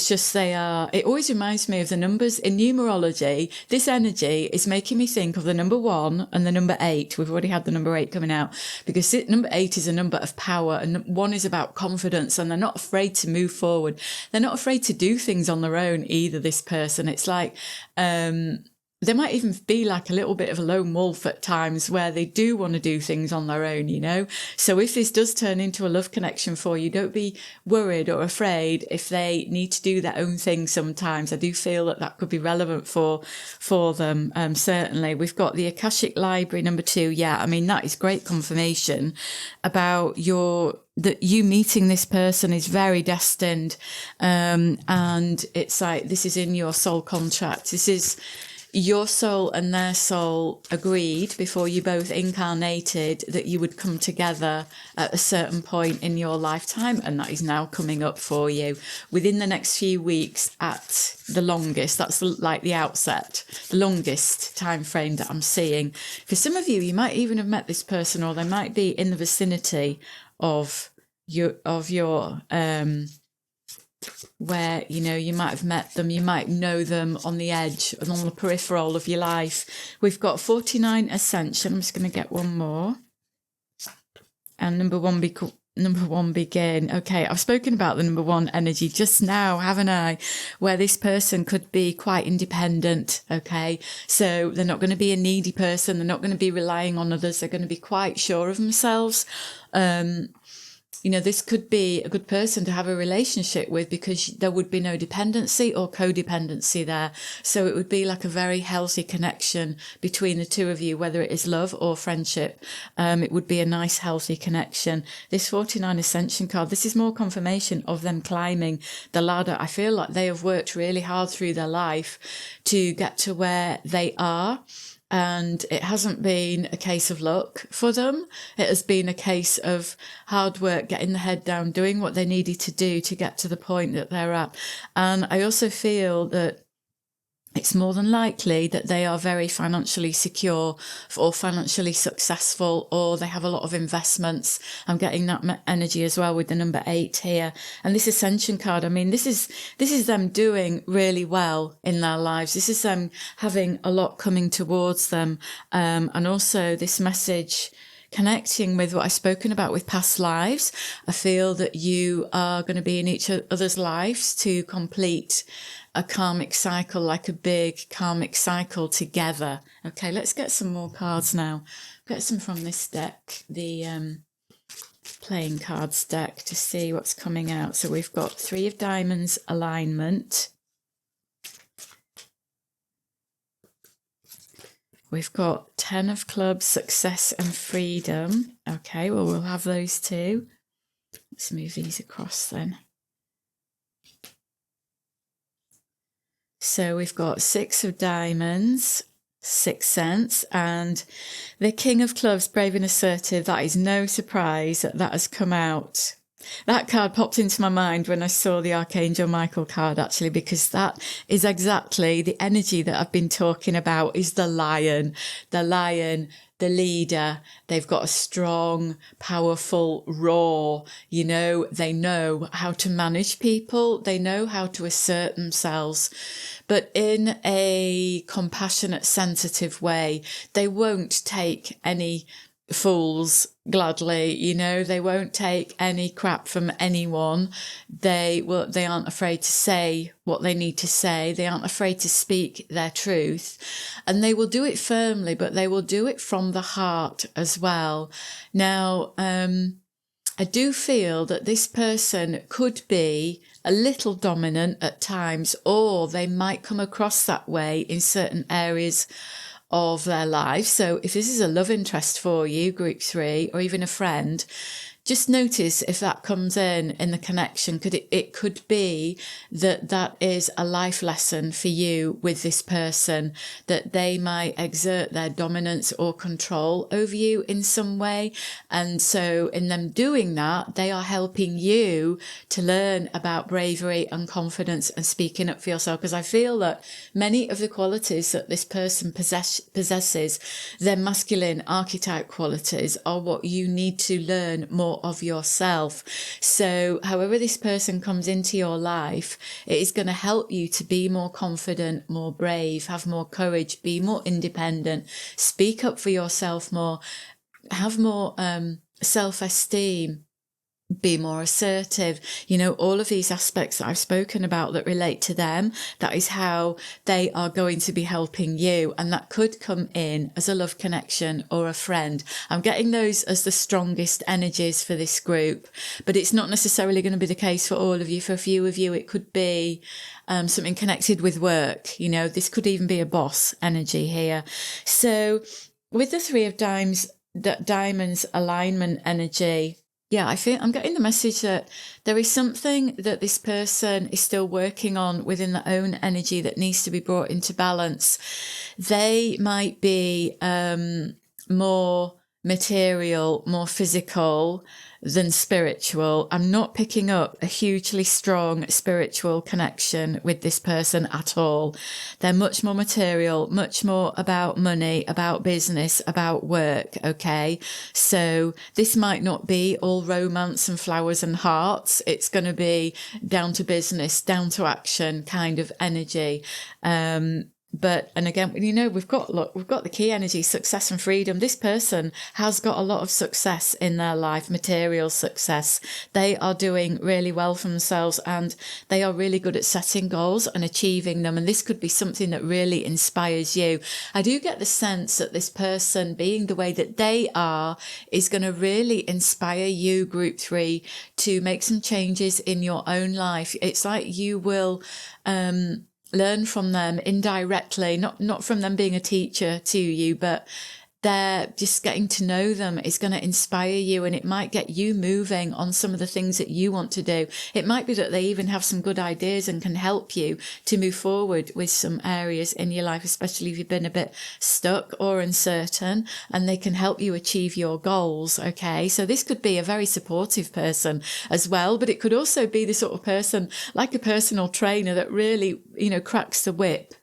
[SPEAKER 1] just they are. It always reminds me of the numbers in numerology. This energy is making me think of the number 1 and the number 8. We've already had the number 8 coming out, because number 8 is a number of power, and 1 is about confidence, and they're not afraid to move forward. They're not afraid to do things on their own either, this person. It's like, they might even be like a little bit of a lone wolf at times, where they do want to do things on their own, you know. So if this does turn into a love connection for you, don't be worried or afraid if they need to do their own thing sometimes. I do feel that that could be relevant for them, certainly. We've got the Akashic Library, number 2. Yeah, I mean, that is great confirmation about that you meeting this person is very destined. And it's like, this is in your soul contract. This is your soul and their soul agreed before you both incarnated that you would come together at a certain point in your lifetime, and that is now coming up for you within the next few weeks at the longest. That's like the outset, the longest time frame that I'm seeing. For some of you, you might even have met this person, or they might be in the vicinity of your where, you know, you might have met them, you might know them on the edge and on the peripheral of your life. We've got 49 Ascension. I'm just going to get one more. And number one begin. Okay, I've spoken about the number 1 energy just now, haven't I? Where this person could be quite independent, okay? So they're not going to be a needy person. They're not going to be relying on others. They're going to be quite sure of themselves. You know, this could be a good person to have a relationship with, because there would be no dependency or codependency there. So it would be like a very healthy connection between the two of you, whether it is love or friendship. It would be a nice, healthy connection. This 49 Ascension card, this is more confirmation of them climbing the ladder. I feel like they have worked really hard through their life to get to where they are. And it hasn't been a case of luck for them. It has been a case of hard work, getting the head down, doing what they needed to do to get to the point that they're at. And I also feel that it's more than likely that they are very financially secure or financially successful, or they have a lot of investments. I'm getting that energy as well with the number 8 here. And this Ascension card, I mean, this is them doing really well in their lives. This is them having a lot coming towards them. And also this message connecting with what I've spoken about with past lives. I feel that you are going to be in each other's lives to complete a karmic cycle, like a big karmic cycle together. Okay, let's get some more cards now. Get some from this deck, the playing cards deck, to see what's coming out. So we've got 3 of Diamonds alignment. We've got 10 of Clubs, success and freedom. Okay, well, we'll have those two. Let's move these across then. So we've got 6 of Diamonds, Sixth Sense, and the King of Clubs, brave and assertive. That is no surprise that that has come out. That card popped into my mind when I saw the Archangel Michael card, actually, because that is exactly the energy that I've been talking about, is the lion, the leader. They've got a strong, powerful roar. You know, they know how to manage people. They know how to assert themselves, but in a compassionate, sensitive way. They won't take any fools gladly, you know. They won't take any crap from anyone. They aren't afraid to say what they need to say. They aren't afraid to speak their truth, and they will do it firmly, but they will do it from the heart as well. Now, I do feel that this person could be a little dominant at times, or they might come across that way in certain areas of their life. So if this is a love interest for you, group 3, or even a friend, just notice if that comes in the connection. It could be that is a life lesson for you with this person, that they might exert their dominance or control over you in some way. And so in them doing that, they are helping you to learn about bravery and confidence and speaking up for yourself. Because I feel that many of the qualities that this person possesses, their masculine archetype qualities, are what you need to learn more of yourself. So however this person comes into your life, it is going to help you to be more confident, more brave, have more courage, be more independent, speak up for yourself more, have more self-esteem, be more assertive, you know, all of these aspects that I've spoken about that relate to them. That is how they are going to be helping you. And that could come in as a love connection or a friend. I'm getting those as the strongest energies for this group, but it's not necessarily going to be the case for all of you. For a few of you, it could be something connected with work. You know, this could even be a boss energy here. So with the 3 of diamonds alignment energy, yeah, I think I'm getting the message that there is something that this person is still working on within their own energy that needs to be brought into balance. They might be more material, more physical than spiritual. I'm not picking up a hugely strong spiritual connection with this person at all. They're much more material, much more about money, about business, about work. Okay. So this might not be all romance and flowers and hearts. It's going to be down to business, down to action kind of energy. But, and again, you know, we've got the key energy, success and freedom. This person has got a lot of success in their life, material success. They are doing really well for themselves, and they are really good at setting goals and achieving them. And this could be something that really inspires you. I do get the sense that this person, being the way that they are, is going to really inspire you, group 3, to make some changes in your own life. It's like you will, learn from them indirectly, not from them being a teacher to you, but they're just getting to know them is going to inspire you, and it might get you moving on some of the things that you want to do. It might be that they even have some good ideas and can help you to move forward with some areas in your life, especially if you've been a bit stuck or uncertain, and they can help you achieve your goals. Okay. So this could be a very supportive person as well, but it could also be the sort of person like a personal trainer that really, you know, cracks the whip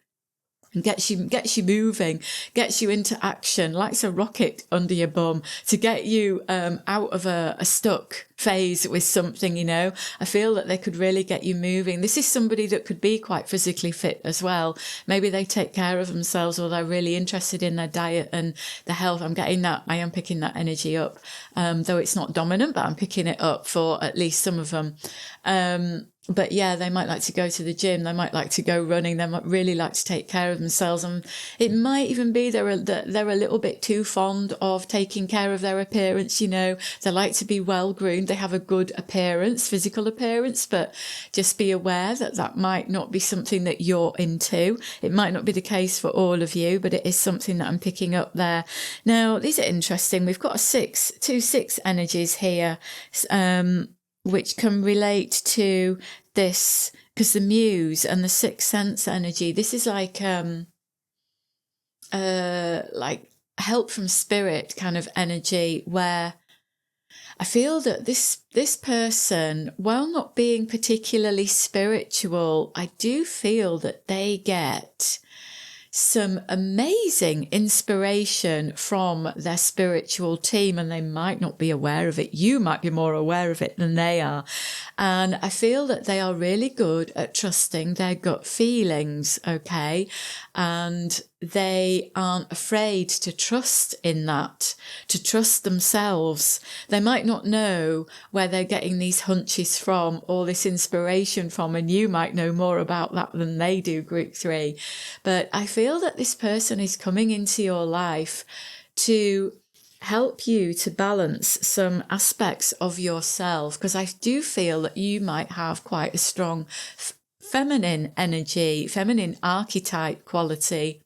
[SPEAKER 1] and gets you moving, gets you into action, likes a rocket under your bum to get you out of a stuck phase with something, you know. I feel that they could really get you moving. This is somebody that could be quite physically fit as well. Maybe they take care of themselves, or they're really interested in their diet and their health. I'm getting that. I am picking that energy up, though it's not dominant, but I'm picking it up for at least some of them. But yeah, they might like to go to the gym. They might like to go running. They might really like to take care of themselves. And it might even be they're a little bit too fond of taking care of their appearance. You know, they like to be well groomed. They have a good appearance, physical appearance, but just be aware that that might not be something that you're into. It might not be the case for all of you, but it is something that I'm picking up there. Now, these are interesting. We've got two 6 energies here, which can relate to this, because the muse and the 6th sense energy, this is like help from spirit kind of energy, where I feel that this person, while not being particularly spiritual, I do feel that they get some amazing inspiration from their spiritual team, and they might not be aware of it. You might be more aware of it than they are. And I feel that they are really good at trusting their gut feelings, okay? And they aren't afraid to trust in that, to trust themselves. They might not know where they're getting these hunches from or this inspiration from, and you might know more about that than they do, Group 3. But I feel that this person is coming into your life to help you to balance some aspects of yourself, because I do feel that you might have quite a strong feminine energy, feminine archetype quality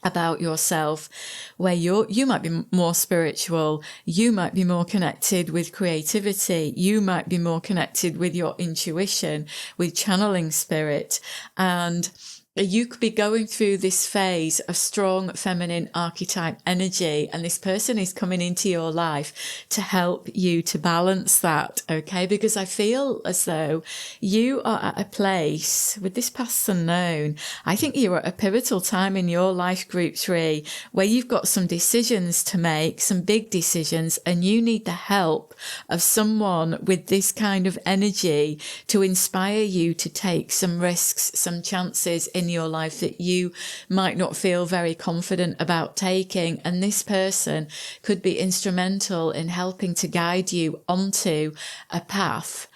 [SPEAKER 1] about yourself, where you might be more spiritual, you might be more connected with creativity, you might be more connected with your intuition, with channeling spirit, and you could be going through this phase of strong feminine archetype energy, and this person is coming into your life to help you to balance that, okay? Because I feel as though you are at a place with this past unknown. I think you're at a pivotal time in your life, Group 3, where you've got some decisions to make, some big decisions, and you need the help of someone with this kind of energy to inspire you to take some risks, some chances in your life that you might not feel very confident about taking. And this person could be instrumental in helping to guide you onto a path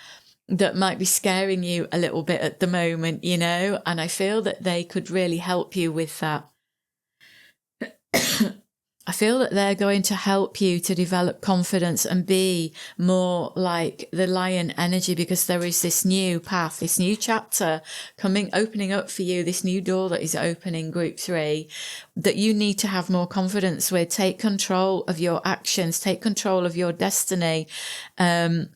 [SPEAKER 1] that might be scaring you a little bit at the moment, you know, and I feel that they could really help you with that. I feel that they're going to help you to develop confidence and be more like the lion energy, because there is this new path, this new chapter opening up for you, this new door that is opening, Group 3, that you need to have more confidence with. Take control of your actions, take control of your destiny. And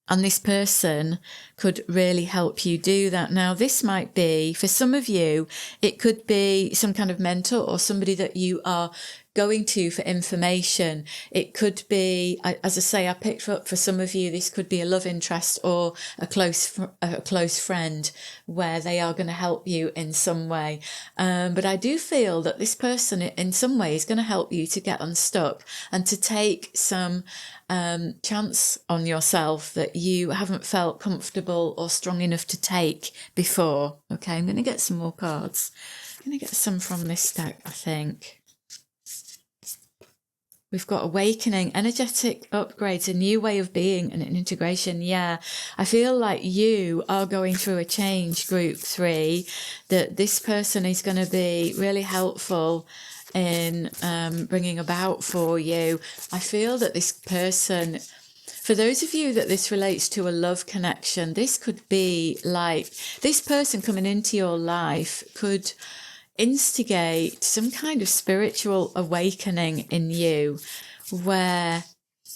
[SPEAKER 1] this person could really help you do that. Now, this might be, for some of you, it could be some kind of mentor or somebody that you are going to for information. It could be, as I say, I picked up for some of you, this could be a love interest or a close friend where they are going to help you in some way. But I do feel that this person in some way is going to help you to get unstuck and to take some chance on yourself that you haven't felt comfortable or strong enough to take before. Okay, I'm going to get some more cards. I'm going to get some from this deck, I think. We've got awakening, energetic upgrades, a new way of being and an integration. Yeah, I feel like you are going through a change, Group 3, that this person is going to be really helpful in bringing about for you. I feel that this person, for those of you that this relates to a love connection, this could be like this person coming into your life could instigate some kind of spiritual awakening in you, where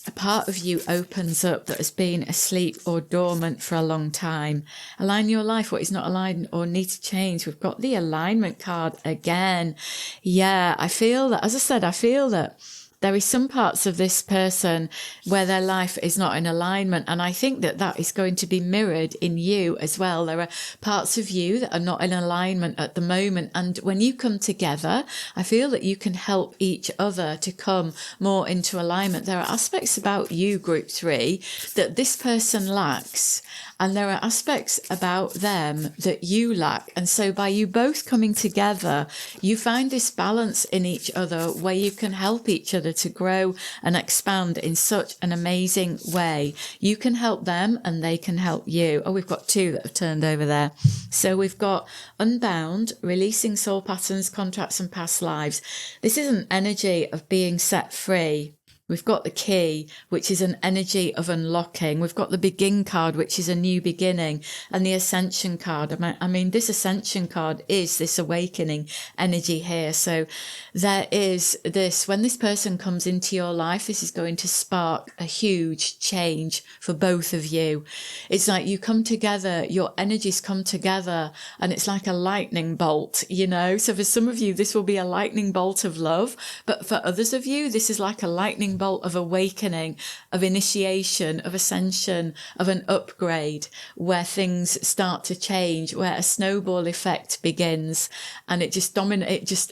[SPEAKER 1] a part of you opens up that has been asleep or dormant for a long time. Align your life, what is not aligned or need to change. We've got the alignment card again. Yeah, I feel that, as I said, I feel that there is some parts of this person where their life is not in alignment. And I think that that is going to be mirrored in you as well. There are parts of you that are not in alignment at the moment. And when you come together, I feel that you can help each other to come more into alignment. There are aspects about you, Group 3, that this person lacks. And there are aspects about them that you lack. And so by you both coming together, you find this balance in each other where you can help each other to grow and expand in such an amazing way. You can help them and they can help you. Oh, we've got two that have turned over there. So we've got unbound, releasing soul patterns, contracts and past lives. This is an energy of being set free. We've got the key, which is an energy of unlocking. We've got the begin card, which is a new beginning, and the ascension card. I mean, this ascension card is this awakening energy here. So there is this, when this person comes into your life, this is going to spark a huge change for both of you. It's like you come together, your energies come together, and it's like a lightning bolt, you know. So for some of you, this will be a lightning bolt of love, but for others of you, this is like a lightning lightning bolt of awakening, of initiation, of ascension, of an upgrade, where things start to change, where a snowball effect begins, and it just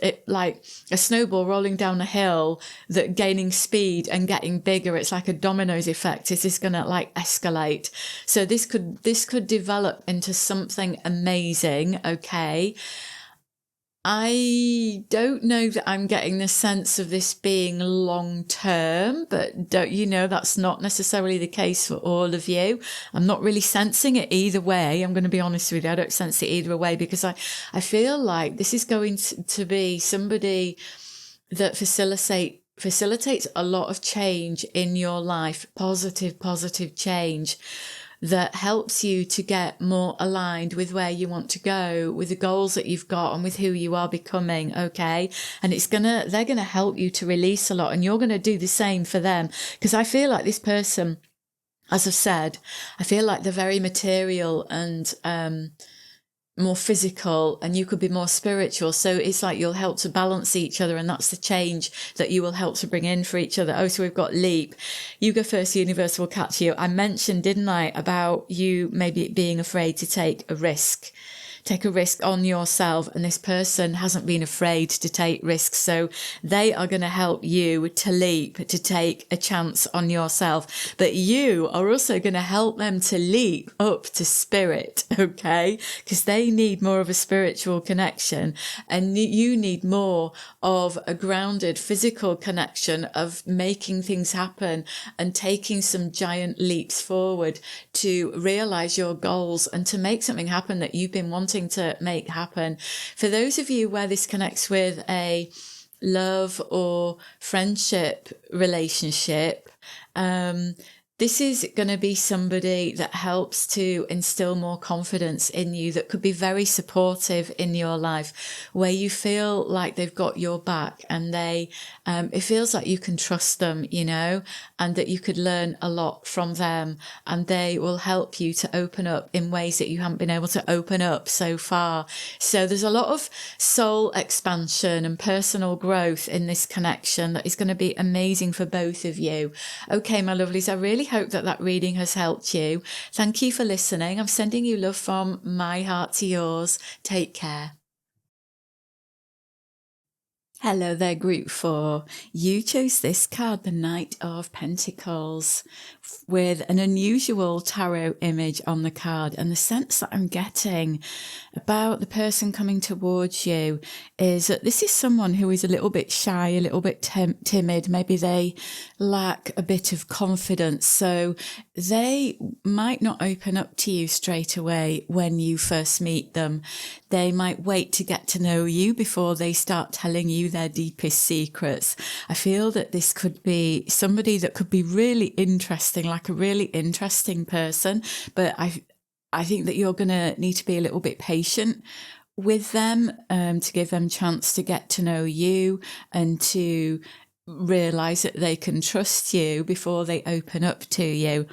[SPEAKER 1] it like a snowball rolling down a hill that gaining speed and getting bigger. It's like a dominoes effect. It's just going to like escalate. So this could develop into something amazing. Okay. I don't know that I'm getting the sense of this being long term, but that's not necessarily the case for all of you. I'm not really sensing it either way. I'm going to be honest with you. I don't sense it either way, because I feel like this is going to be somebody that facilitates a lot of change in your life, positive change, that helps you to get more aligned with where you want to go, with the goals that you've got and with who you are becoming. Okay. And they're going to help you to release a lot, and you're going to do the same for them. Because I feel like this person, as I've said, I feel like they're very material and, more physical, and you could be more spiritual. So it's like you'll help to balance each other, and that's the change that you will help to bring in for each other. Oh, so we've got leap. You go first, universe will catch you. I mentioned, didn't I, about you maybe being afraid to take a risk. Take a risk on yourself, and this person hasn't been afraid to take risks. So they are going to help you to leap, to take a chance on yourself. But you are also going to help them to leap up to spirit, okay? Because they need more of a spiritual connection, and you need more of a grounded physical connection of making things happen and taking some giant leaps forward to realize your goals and to make something happen that you've been wanting to make happen. For those of you where this connects with a love or friendship relationship, this is going to be somebody that helps to instill more confidence in you, that could be very supportive in your life, where you feel like they've got your back, and it feels like you can trust them, and that you could learn a lot from them, and they will help you to open up in ways that you haven't been able to open up so far. So there's a lot of soul expansion and personal growth in this connection that is going to be amazing for both of you. Okay, my lovelies, I really hope that reading has helped you. Thank you for listening. I'm sending you love from my heart to yours. Take care. Hello there, group 4. You chose this card, the Knight of Pentacles, with an unusual tarot image on the card. And the sense that I'm getting about the person coming towards you is that this is someone who is a little bit shy, a little bit timid. Maybe they lack a bit of confidence. So they might not open up to you straight away when you first meet them. They might wait to get to know you before they start telling you their deepest secrets. I feel that this could be somebody that could be really interesting, like a really interesting person, but I think that you're going to need to be a little bit patient with them, to give them a chance to get to know you and to realize that they can trust you before they open up to you.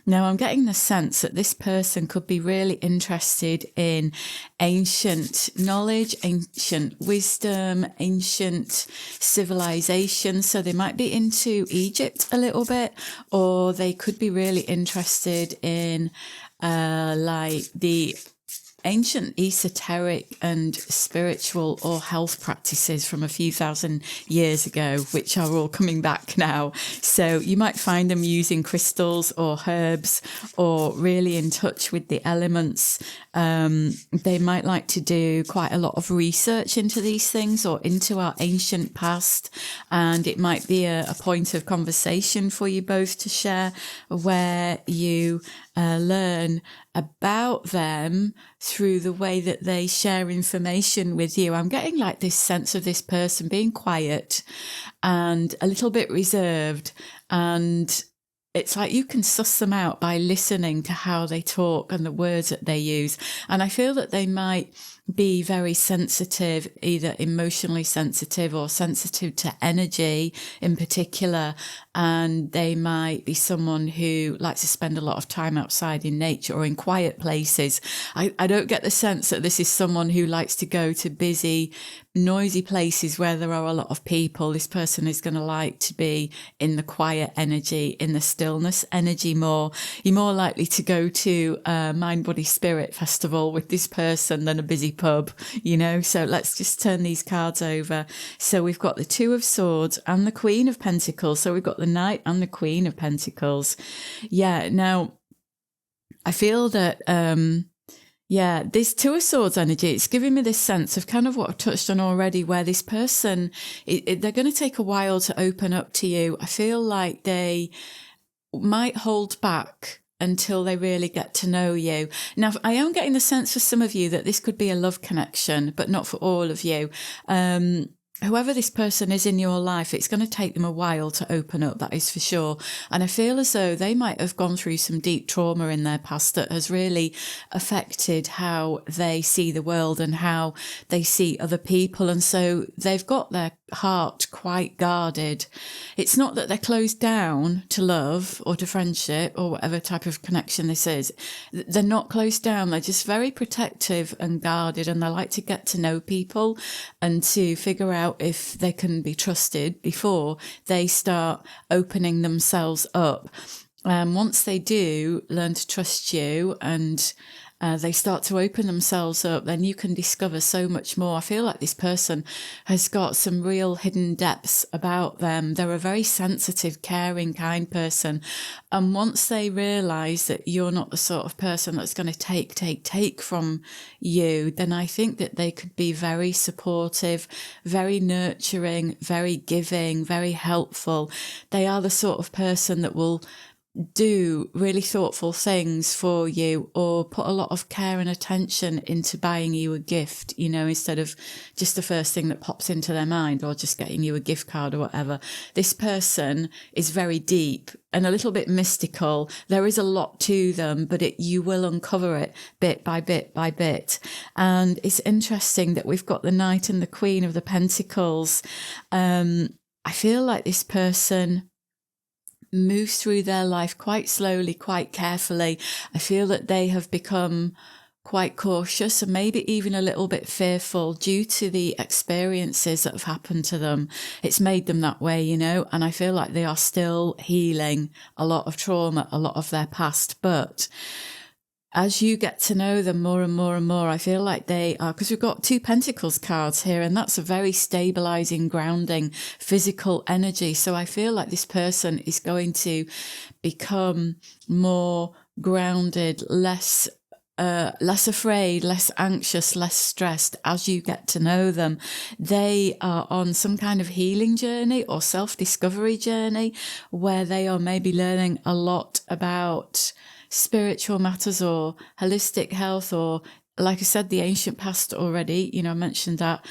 [SPEAKER 1] Now, I'm getting the sense that this person could be really interested in ancient knowledge, ancient wisdom, ancient civilization. So they might be into Egypt a little bit, or they could be really interested in like the ancient esoteric and spiritual or health practices from a few thousand years ago, which are all coming back now. So you might find them using crystals or herbs, or really in touch with the elements. They might like to do quite a lot of research into these things or into our ancient past. And it might be a point of conversation for you both to share, where you learn about them through the way that they share information with you. I'm getting like this sense of this person being quiet and a little bit reserved, and it's like you can suss them out by listening to how they talk and the words that they use. And I feel that they might be very sensitive, either emotionally sensitive or sensitive to energy in particular. And they might be someone who likes to spend a lot of time outside in nature or in quiet places. I don't get the sense that this is someone who likes to go to busy noisy places where there are a lot of people. This person is going to like to be in the quiet energy, in the stillness energy more. You're more likely to go to a Mind, Body, Spirit festival with this person than a busy pub, you know. So let's just turn these cards over. So we've got the Two of Swords and the Queen of Pentacles. So we've got the Knight and the Queen of Pentacles. Yeah, now I feel that this Two of Swords energy, it's giving me this sense of kind of what I've touched on already, where this person, they're going to take a while to open up to you. I feel like they might hold back until they really get to know you. Now, I am getting the sense for some of you that this could be a love connection, but not for all of you. Whoever this person is in your life, it's going to take them a while to open up, that is for sure. And I feel as though they might have gone through some deep trauma in their past that has really affected how they see the world and how they see other people. And so they've got their heart quite guarded. It's not that they're closed down to love or to friendship or whatever type of connection this is. They're not closed down. They're just very protective and guarded, and they like to get to know people and to figure out if they can be trusted before they start opening themselves up. Once they do learn to trust you and they start to open themselves up, then you can discover so much more. I feel like this person has got some real hidden depths about them. They're a very sensitive, caring, kind person. And once they realise that you're not the sort of person that's going to take from you, then I think that they could be very supportive, very nurturing, very giving, very helpful. They are the sort of person that will do really thoughtful things for you, or put a lot of care and attention into buying you a gift, you know, instead of just the first thing that pops into their mind, or just getting you a gift card or whatever. This person is very deep and a little bit mystical. There is a lot to them, but you will uncover it bit by bit by bit. And it's interesting that we've got the Knight and the Queen of the Pentacles. I feel like this person moves through their life quite slowly, quite carefully. I feel that they have become quite cautious and maybe even a little bit fearful due to the experiences that have happened to them. It's made them that way, you know, and I feel like they are still healing a lot of trauma, a lot of their past. But as you get to know them more and more and more, I feel like they are, because we've got two Pentacles cards here, and that's a very stabilizing, grounding, physical energy. So I feel like this person is going to become more grounded, less afraid, less anxious, less stressed as you get to know them. They are on some kind of healing journey or self-discovery journey where they are maybe learning a lot about spiritual matters or holistic health, or, like I said, the ancient past already, you know, I mentioned that,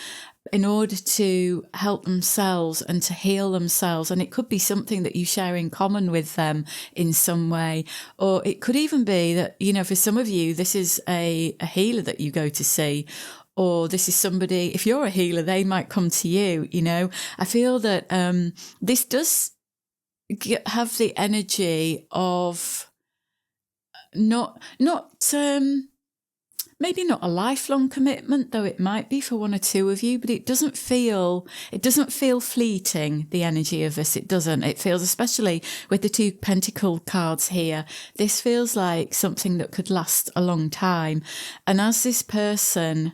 [SPEAKER 1] in order to help themselves and to heal themselves. And it could be something that you share in common with them in some way. Or it could even be that, you know, for some of you, this is a healer that you go to see, or this is somebody, if you're a healer, they might come to you, you know. I feel that this does have the energy of maybe not a lifelong commitment, though it might be for one or two of you, but it doesn't feel fleeting, the energy of this. It doesn't. It feels, especially with the two Pentacle cards here, this feels like something that could last a long time. And as this person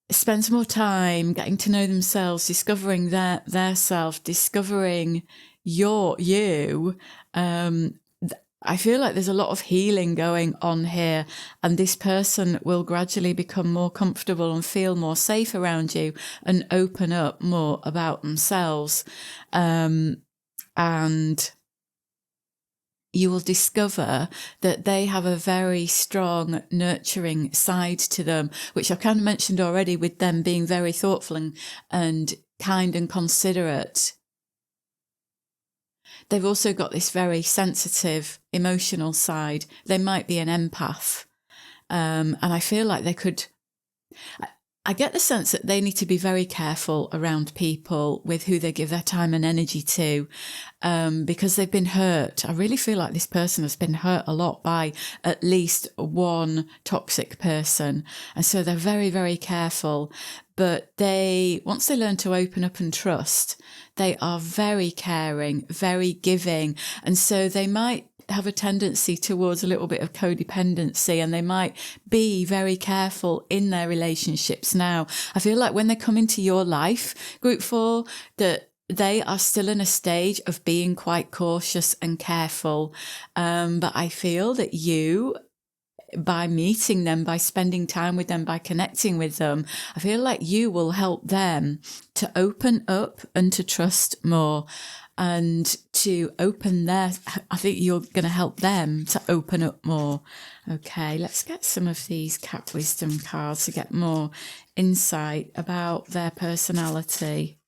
[SPEAKER 1] spends more time getting to know themselves, discovering their self, discovering you, I feel like there's a lot of healing going on here, and this person will gradually become more comfortable and feel more safe around you and open up more about themselves. And you will discover that they have a very strong, nurturing side to them, which I kind of mentioned already, with them being very thoughtful and kind and considerate. They've also got this very sensitive, emotional side. They might be an empath. And I feel like they could, I get the sense that they need to be very careful around people with who they give their time and energy to, because they've been hurt. I really feel like this person has been hurt a lot by at least one toxic person. And so they're very, very careful. But once they learn to open up and trust, they are very caring, very giving. And so they might have a tendency towards a little bit of codependency, and they might be very careful in their relationships. Now, I feel like when they come into your life, group 4, that they are still in a stage of being quite cautious and careful. But I feel that you, by meeting them, by spending time with them, by connecting with them, I feel like you will help them to open up and to trust more, and to open I think you're going to help them to open up more. Okay, let's get some of these cat wisdom cards to get more insight about their personality.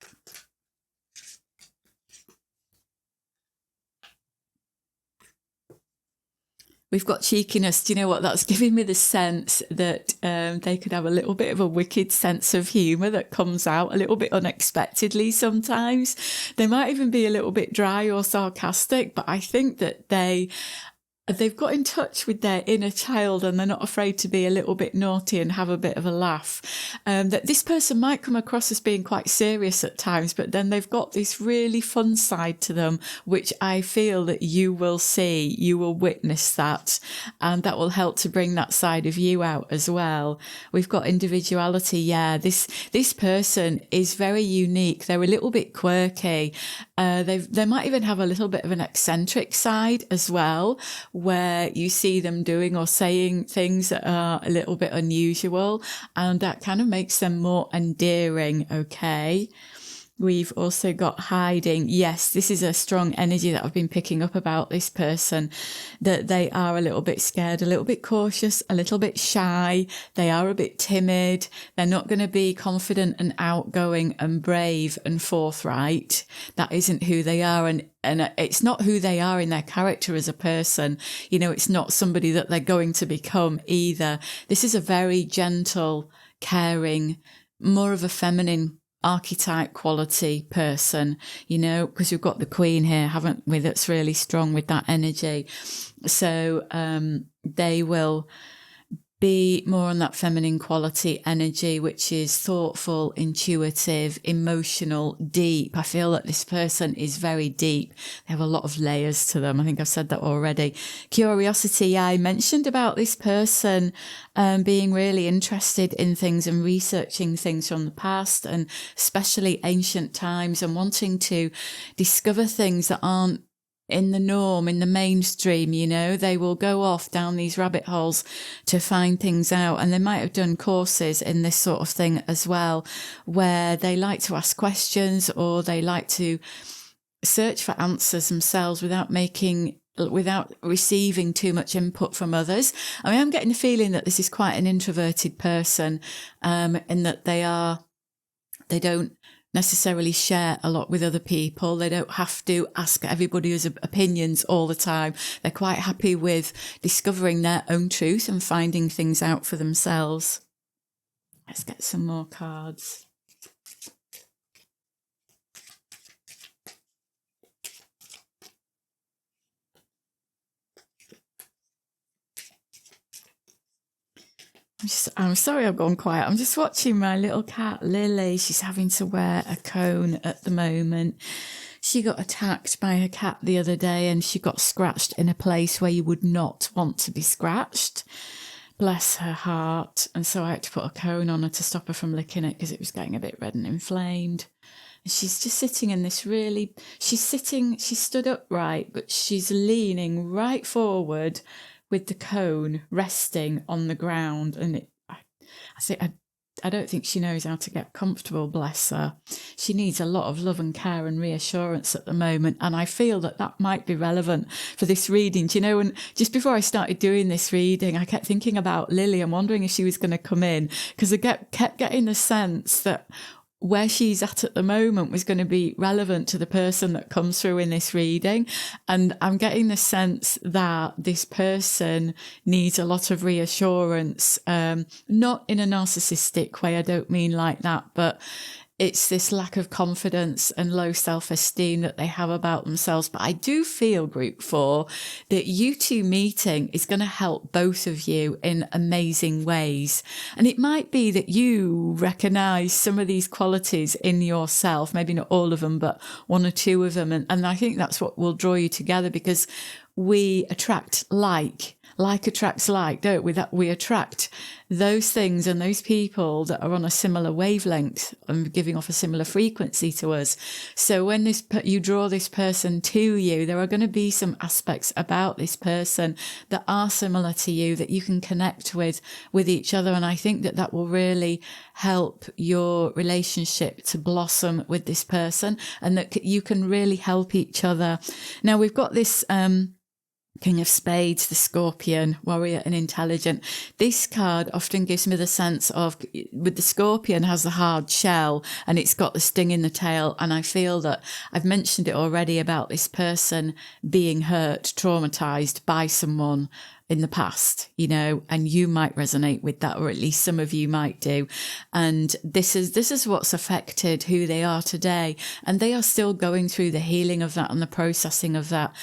[SPEAKER 1] We've got cheekiness. Do you know what? That's giving me the sense that they could have a little bit of a wicked sense of humour that comes out a little bit unexpectedly sometimes. They might even be a little bit dry or sarcastic, but I think that they've got in touch with their inner child, and they're not afraid to be a little bit naughty and have a bit of a laugh. That this person might come across as being quite serious at times, but then they've got this really fun side to them, which I feel that you will see, you will witness that, and that will help to bring that side of you out as well. We've got individuality. Yeah, this person is very unique. They're a little bit quirky. They might even have a little bit of an eccentric side as well, where you see them doing or saying things that are a little bit unusual, and that kind of makes them more endearing. Okay. We've also got hiding. Yes, this is a strong energy that I've been picking up about this person, that they are a little bit scared, a little bit cautious, a little bit shy. They are a bit timid. They're not going to be confident and outgoing and brave and forthright. That isn't who they are. And it's not who they are in their character as a person. You know, it's not somebody that they're going to become either. This is a very gentle, caring, more of a feminine archetype quality person, you know, because we've got the Queen here, haven't we, that's really strong with that energy. So they will be more on that feminine quality energy, which is thoughtful, intuitive, emotional, deep. I feel that this person is very deep. They have a lot of layers to them. I think I've said that already. Curiosity. I mentioned about this person being really interested in things and researching things from the past, and especially ancient times, and wanting to discover things that aren't in the norm, in the mainstream. You know, they will go off down these rabbit holes to find things out. And they might have done courses in this sort of thing as well, where they like to ask questions, or they like to search for answers themselves without receiving too much input from others. I mean, I'm getting the feeling that this is quite an introverted person, in that they don't necessarily share a lot with other people. They don't have to ask everybody's opinions all the time. They're quite happy with discovering their own truth and finding things out for themselves. Let's get some more cards. I'm sorry I've gone quiet. I'm just watching my little cat, Lily. She's having to wear a cone at the moment. She got attacked by her cat the other day, and she got scratched in a place where you would not want to be scratched. Bless her heart. And so I had to put a cone on her to stop her from licking it, because it was getting a bit red and inflamed. And she's just sitting in this she stood upright, but she's leaning right forward with the cone resting on the ground. And I don't think she knows how to get comfortable, bless her. She needs a lot of love and care and reassurance at the moment. And I feel that might be relevant for this reading. Do you know, and just before I started doing this reading, I kept thinking about Lily and wondering if she was going to come in, because I kept getting the sense that where she's at the moment was going to be relevant to the person that comes through in this reading. And I'm getting the sense that this person needs a lot of reassurance, not in a narcissistic way. I don't mean like that, but it's this lack of confidence and low self-esteem that they have about themselves. But I do feel, group 4, that you two meeting is going to help both of you in amazing ways. And it might be that you recognize some of these qualities in yourself, maybe not all of them, but one or two of them. And I think that's what will draw you together, because we attract like attracts like, don't we? That we attract those things and those people that are on a similar wavelength and giving off a similar frequency to us. So when you draw this person to you, there are going to be some aspects about this person that are similar to you that you can connect with each other. And I think that will really help your relationship to blossom with this person, and that you can really help each other. Now we've got this, King of Spades, the Scorpion, warrior and intelligent. This card often gives me the sense of, with the Scorpion, has the hard shell and it's got the sting in the tail. And I feel that I've mentioned it already about this person being hurt, traumatized by someone in the past, and you might resonate with that, or at least some of you might do. And this is what's affected who they are today. And they are still going through the healing of that and the processing of that.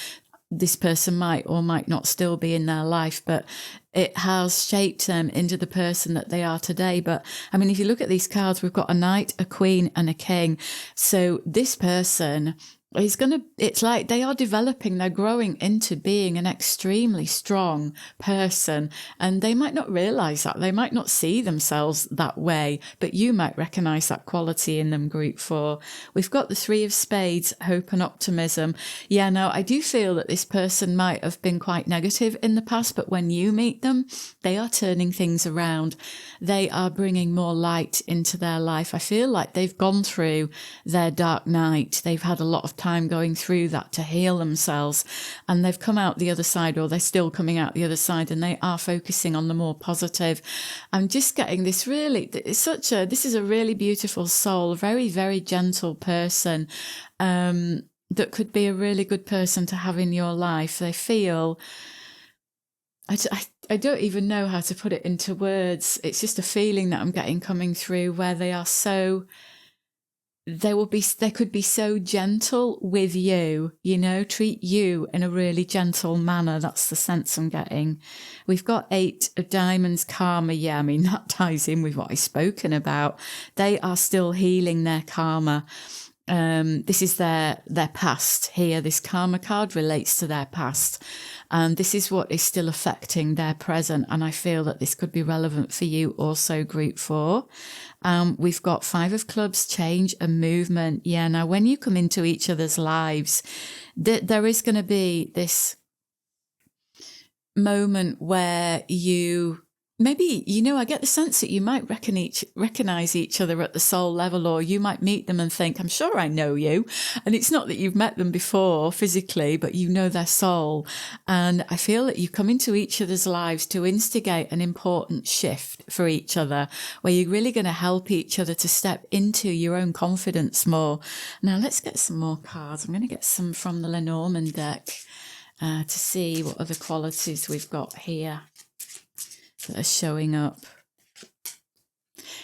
[SPEAKER 1] This person might or might not still be in their life, but it has shaped them into the person that they are today. But I mean, if you look at these cards, we've got a knight, a queen and a king. So this person it's like they are developing, they're growing into being an extremely strong person, and they might not realize that, they might not see themselves that way, but you might recognize that quality in them, group 4. We've got the 3 of Spades, hope and optimism. Yeah, now I do feel that this person might have been quite negative in the past, but when you meet them, they are turning things around. They are bringing more light into their life. I feel like they've gone through their dark night. They've had a lot of time going through that to heal themselves, and they've come out the other side, or they're still coming out the other side, and they are focusing on the more positive. I'm just getting this this is a really beautiful soul, very, very gentle person, that could be a really good person to have in your life. They feel, I don't even know how to put it into words. It's just a feeling that I'm getting coming through, where they are so, they could be so gentle with you, treat you in a really gentle manner. That's the sense I'm getting. We've got 8 of Diamonds, karma. Yeah, I mean, that ties in with what I've spoken about. They are still healing their karma. This is their past here. This karma card relates to their past, and this is what is still affecting their present. And I feel that this could be relevant for you also, group 4. We've got 5 of Clubs, change and movement. Yeah, now when you come into each other's lives, there is going to be this moment where you maybe, I get the sense that you might recognize each other at the soul level, or you might meet them and think, I'm sure I know you. And it's not that you've met them before physically, but you know their soul. And I feel that you come into each other's lives to instigate an important shift for each other, where you're really going to help each other to step into your own confidence more. Now let's get some more cards. I'm going to get some from the Lenormand deck to see what other qualities we've got here that are showing up.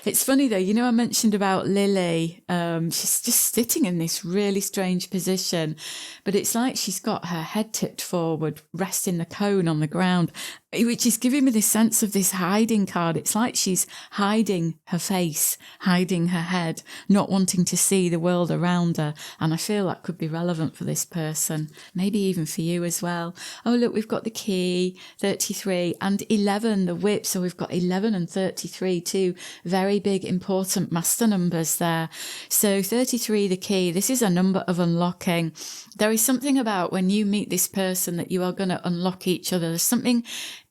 [SPEAKER 1] It's funny though, I mentioned about Lily. She's just sitting in this really strange position, but it's like she's got her head tipped forward, resting the cone on the ground, which is giving me this sense of this hiding card. It's like she's hiding her face, hiding her head, not wanting to see the world around her. And I feel that could be relevant for this person, maybe even for you as well. Oh, look, we've got the key, 33, and 11, the whip. So we've got 11 and 33, two very big, important master numbers there. So 33, the key, this is a number of unlocking. There is something about when you meet this person that you are going to unlock each other. There's something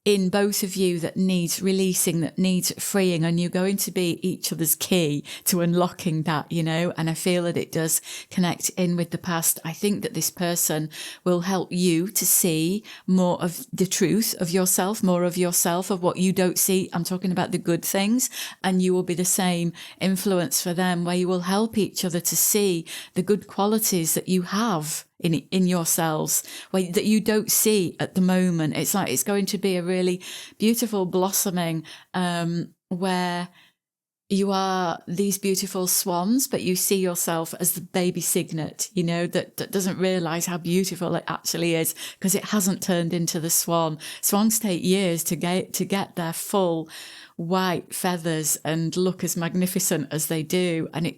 [SPEAKER 1] in both of you that needs releasing, that needs freeing, and you're going to be each other's key to unlocking that, you know. And I feel that it does connect in with the past. I think that this person will help you to see more of the truth of yourself, more of yourself, of what you don't see. I'm talking about the good things, and you will be the same influence for them, where you will help each other to see the good qualities that you have in yourselves, that you don't see at the moment. It's like it's going to be a really beautiful blossoming, where you are these beautiful swans, but you see yourself as the baby cygnet, you know, that doesn't realize how beautiful it actually is because it hasn't turned into the swan. Swans take years to get their full white feathers and look as magnificent as they do. And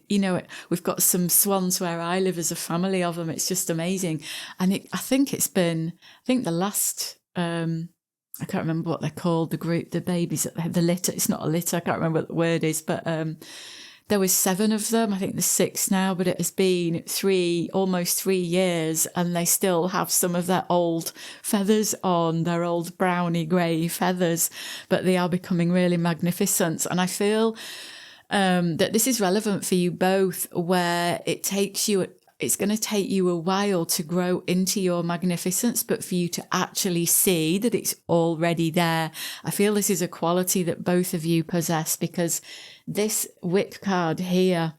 [SPEAKER 1] we've got some swans where I live as a family of them. It's just amazing. And I think the last, I can't remember what they're called, the group, the babies, the litter. It's not a litter. I can't remember what the word is, but there was 7 of them. I think there's 6 now, but it has been almost 3 years, and they still have some of their old feathers on, their old browny grey feathers, but they are becoming really magnificent. And I feel that this is relevant for you both, where it's going to take you a while to grow into your magnificence, but for you to actually see that it's already there. I feel this is a quality that both of you possess, because this Whip card here,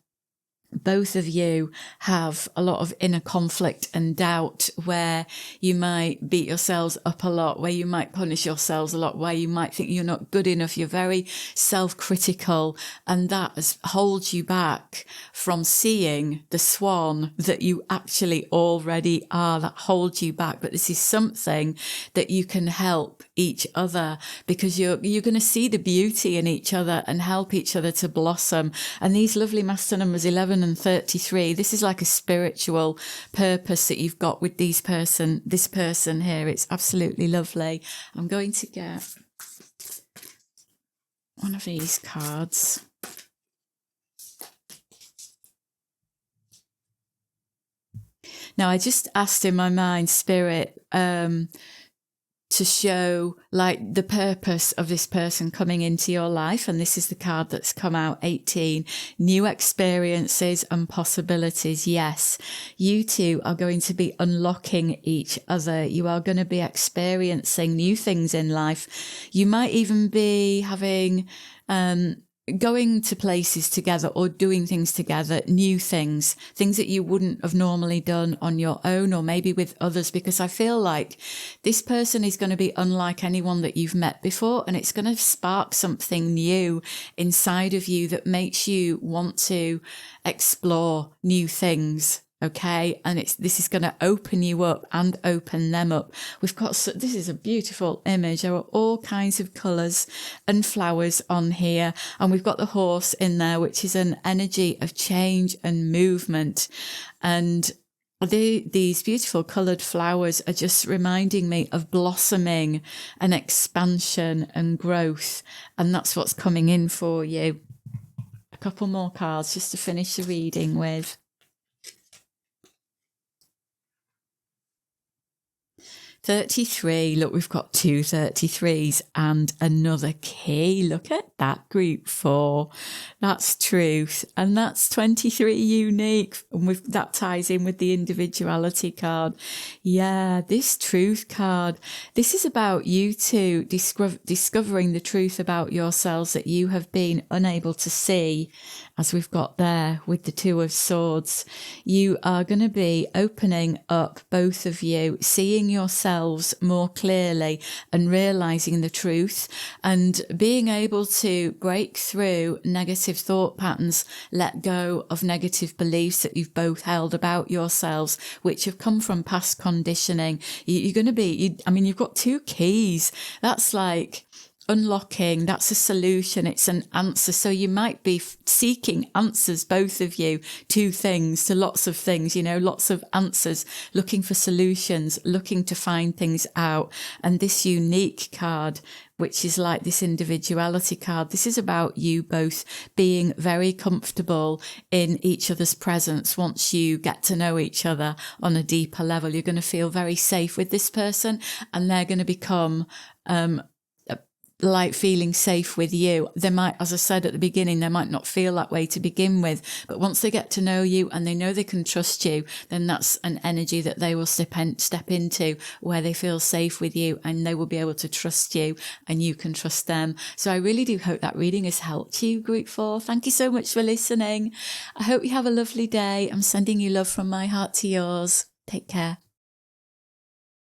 [SPEAKER 1] both of you have a lot of inner conflict and doubt, where you might beat yourselves up a lot, where you might punish yourselves a lot, where you might think you're not good enough. You're very self-critical, and that holds you back from seeing the swan that you actually already are. That holds you back. But this is something that you can help each other, because you're going to see the beauty in each other and help each other to blossom. And these lovely master numbers 11 and 33, this is like a spiritual purpose that you've got with this person here. It's absolutely lovely. I'm going to get one of these cards. Now, I just asked in my mind, Spirit, to show like the purpose of this person coming into your life. And this is the card that's come out, 18, new experiences and possibilities. Yes, you two are going to be unlocking each other. You are going to be experiencing new things in life. You might even be having, going to places together or doing things together, new things that you wouldn't have normally done on your own or maybe with others, because I feel like this person is going to be unlike anyone that you've met before, and it's going to spark something new inside of you that makes you want to explore new things. Okay, and this is going to open you up and open them up. This is a beautiful image. There are all kinds of colours and flowers on here, and we've got the horse in there, which is an energy of change and movement. And these beautiful coloured flowers are just reminding me of blossoming and expansion and growth, and that's what's coming in for you. A couple more cards just to finish the reading with. 33, look, we've got 2 33s and another key. Look at that, group 4. That's truth. And that's 23 unique. And that ties in with the individuality card. Yeah, this truth card, this is about you two discovering the truth about yourselves that you have been unable to see, as we've got there with the 2 of swords. You are going to be opening up, both of you, seeing yourselves more clearly and realizing the truth and being able to break through negative thought patterns, let go of negative beliefs that you've both held about yourselves, which have come from past conditioning. You're going to be, you've got 2 keys. That's like unlocking, that's a solution, it's an answer. So you might be seeking answers, both of you, to things, to lots of things, lots of answers, looking for solutions, looking to find things out. And this unique card, which is like this individuality card, this is about you both being very comfortable in each other's presence. Once you get to know each other on a deeper level, you're going to feel very safe with this person, and they're going to become like feeling safe with you. They might, as I said at the beginning, they might not feel that way to begin with, but once they get to know you and they know they can trust you, then that's an energy that they will step into, where they feel safe with you and they will be able to trust you and you can trust them. So I really do hope that reading has helped you, Group 4. Thank you so much for listening. I hope you have a lovely day. I'm sending you love from my heart to yours. Take care.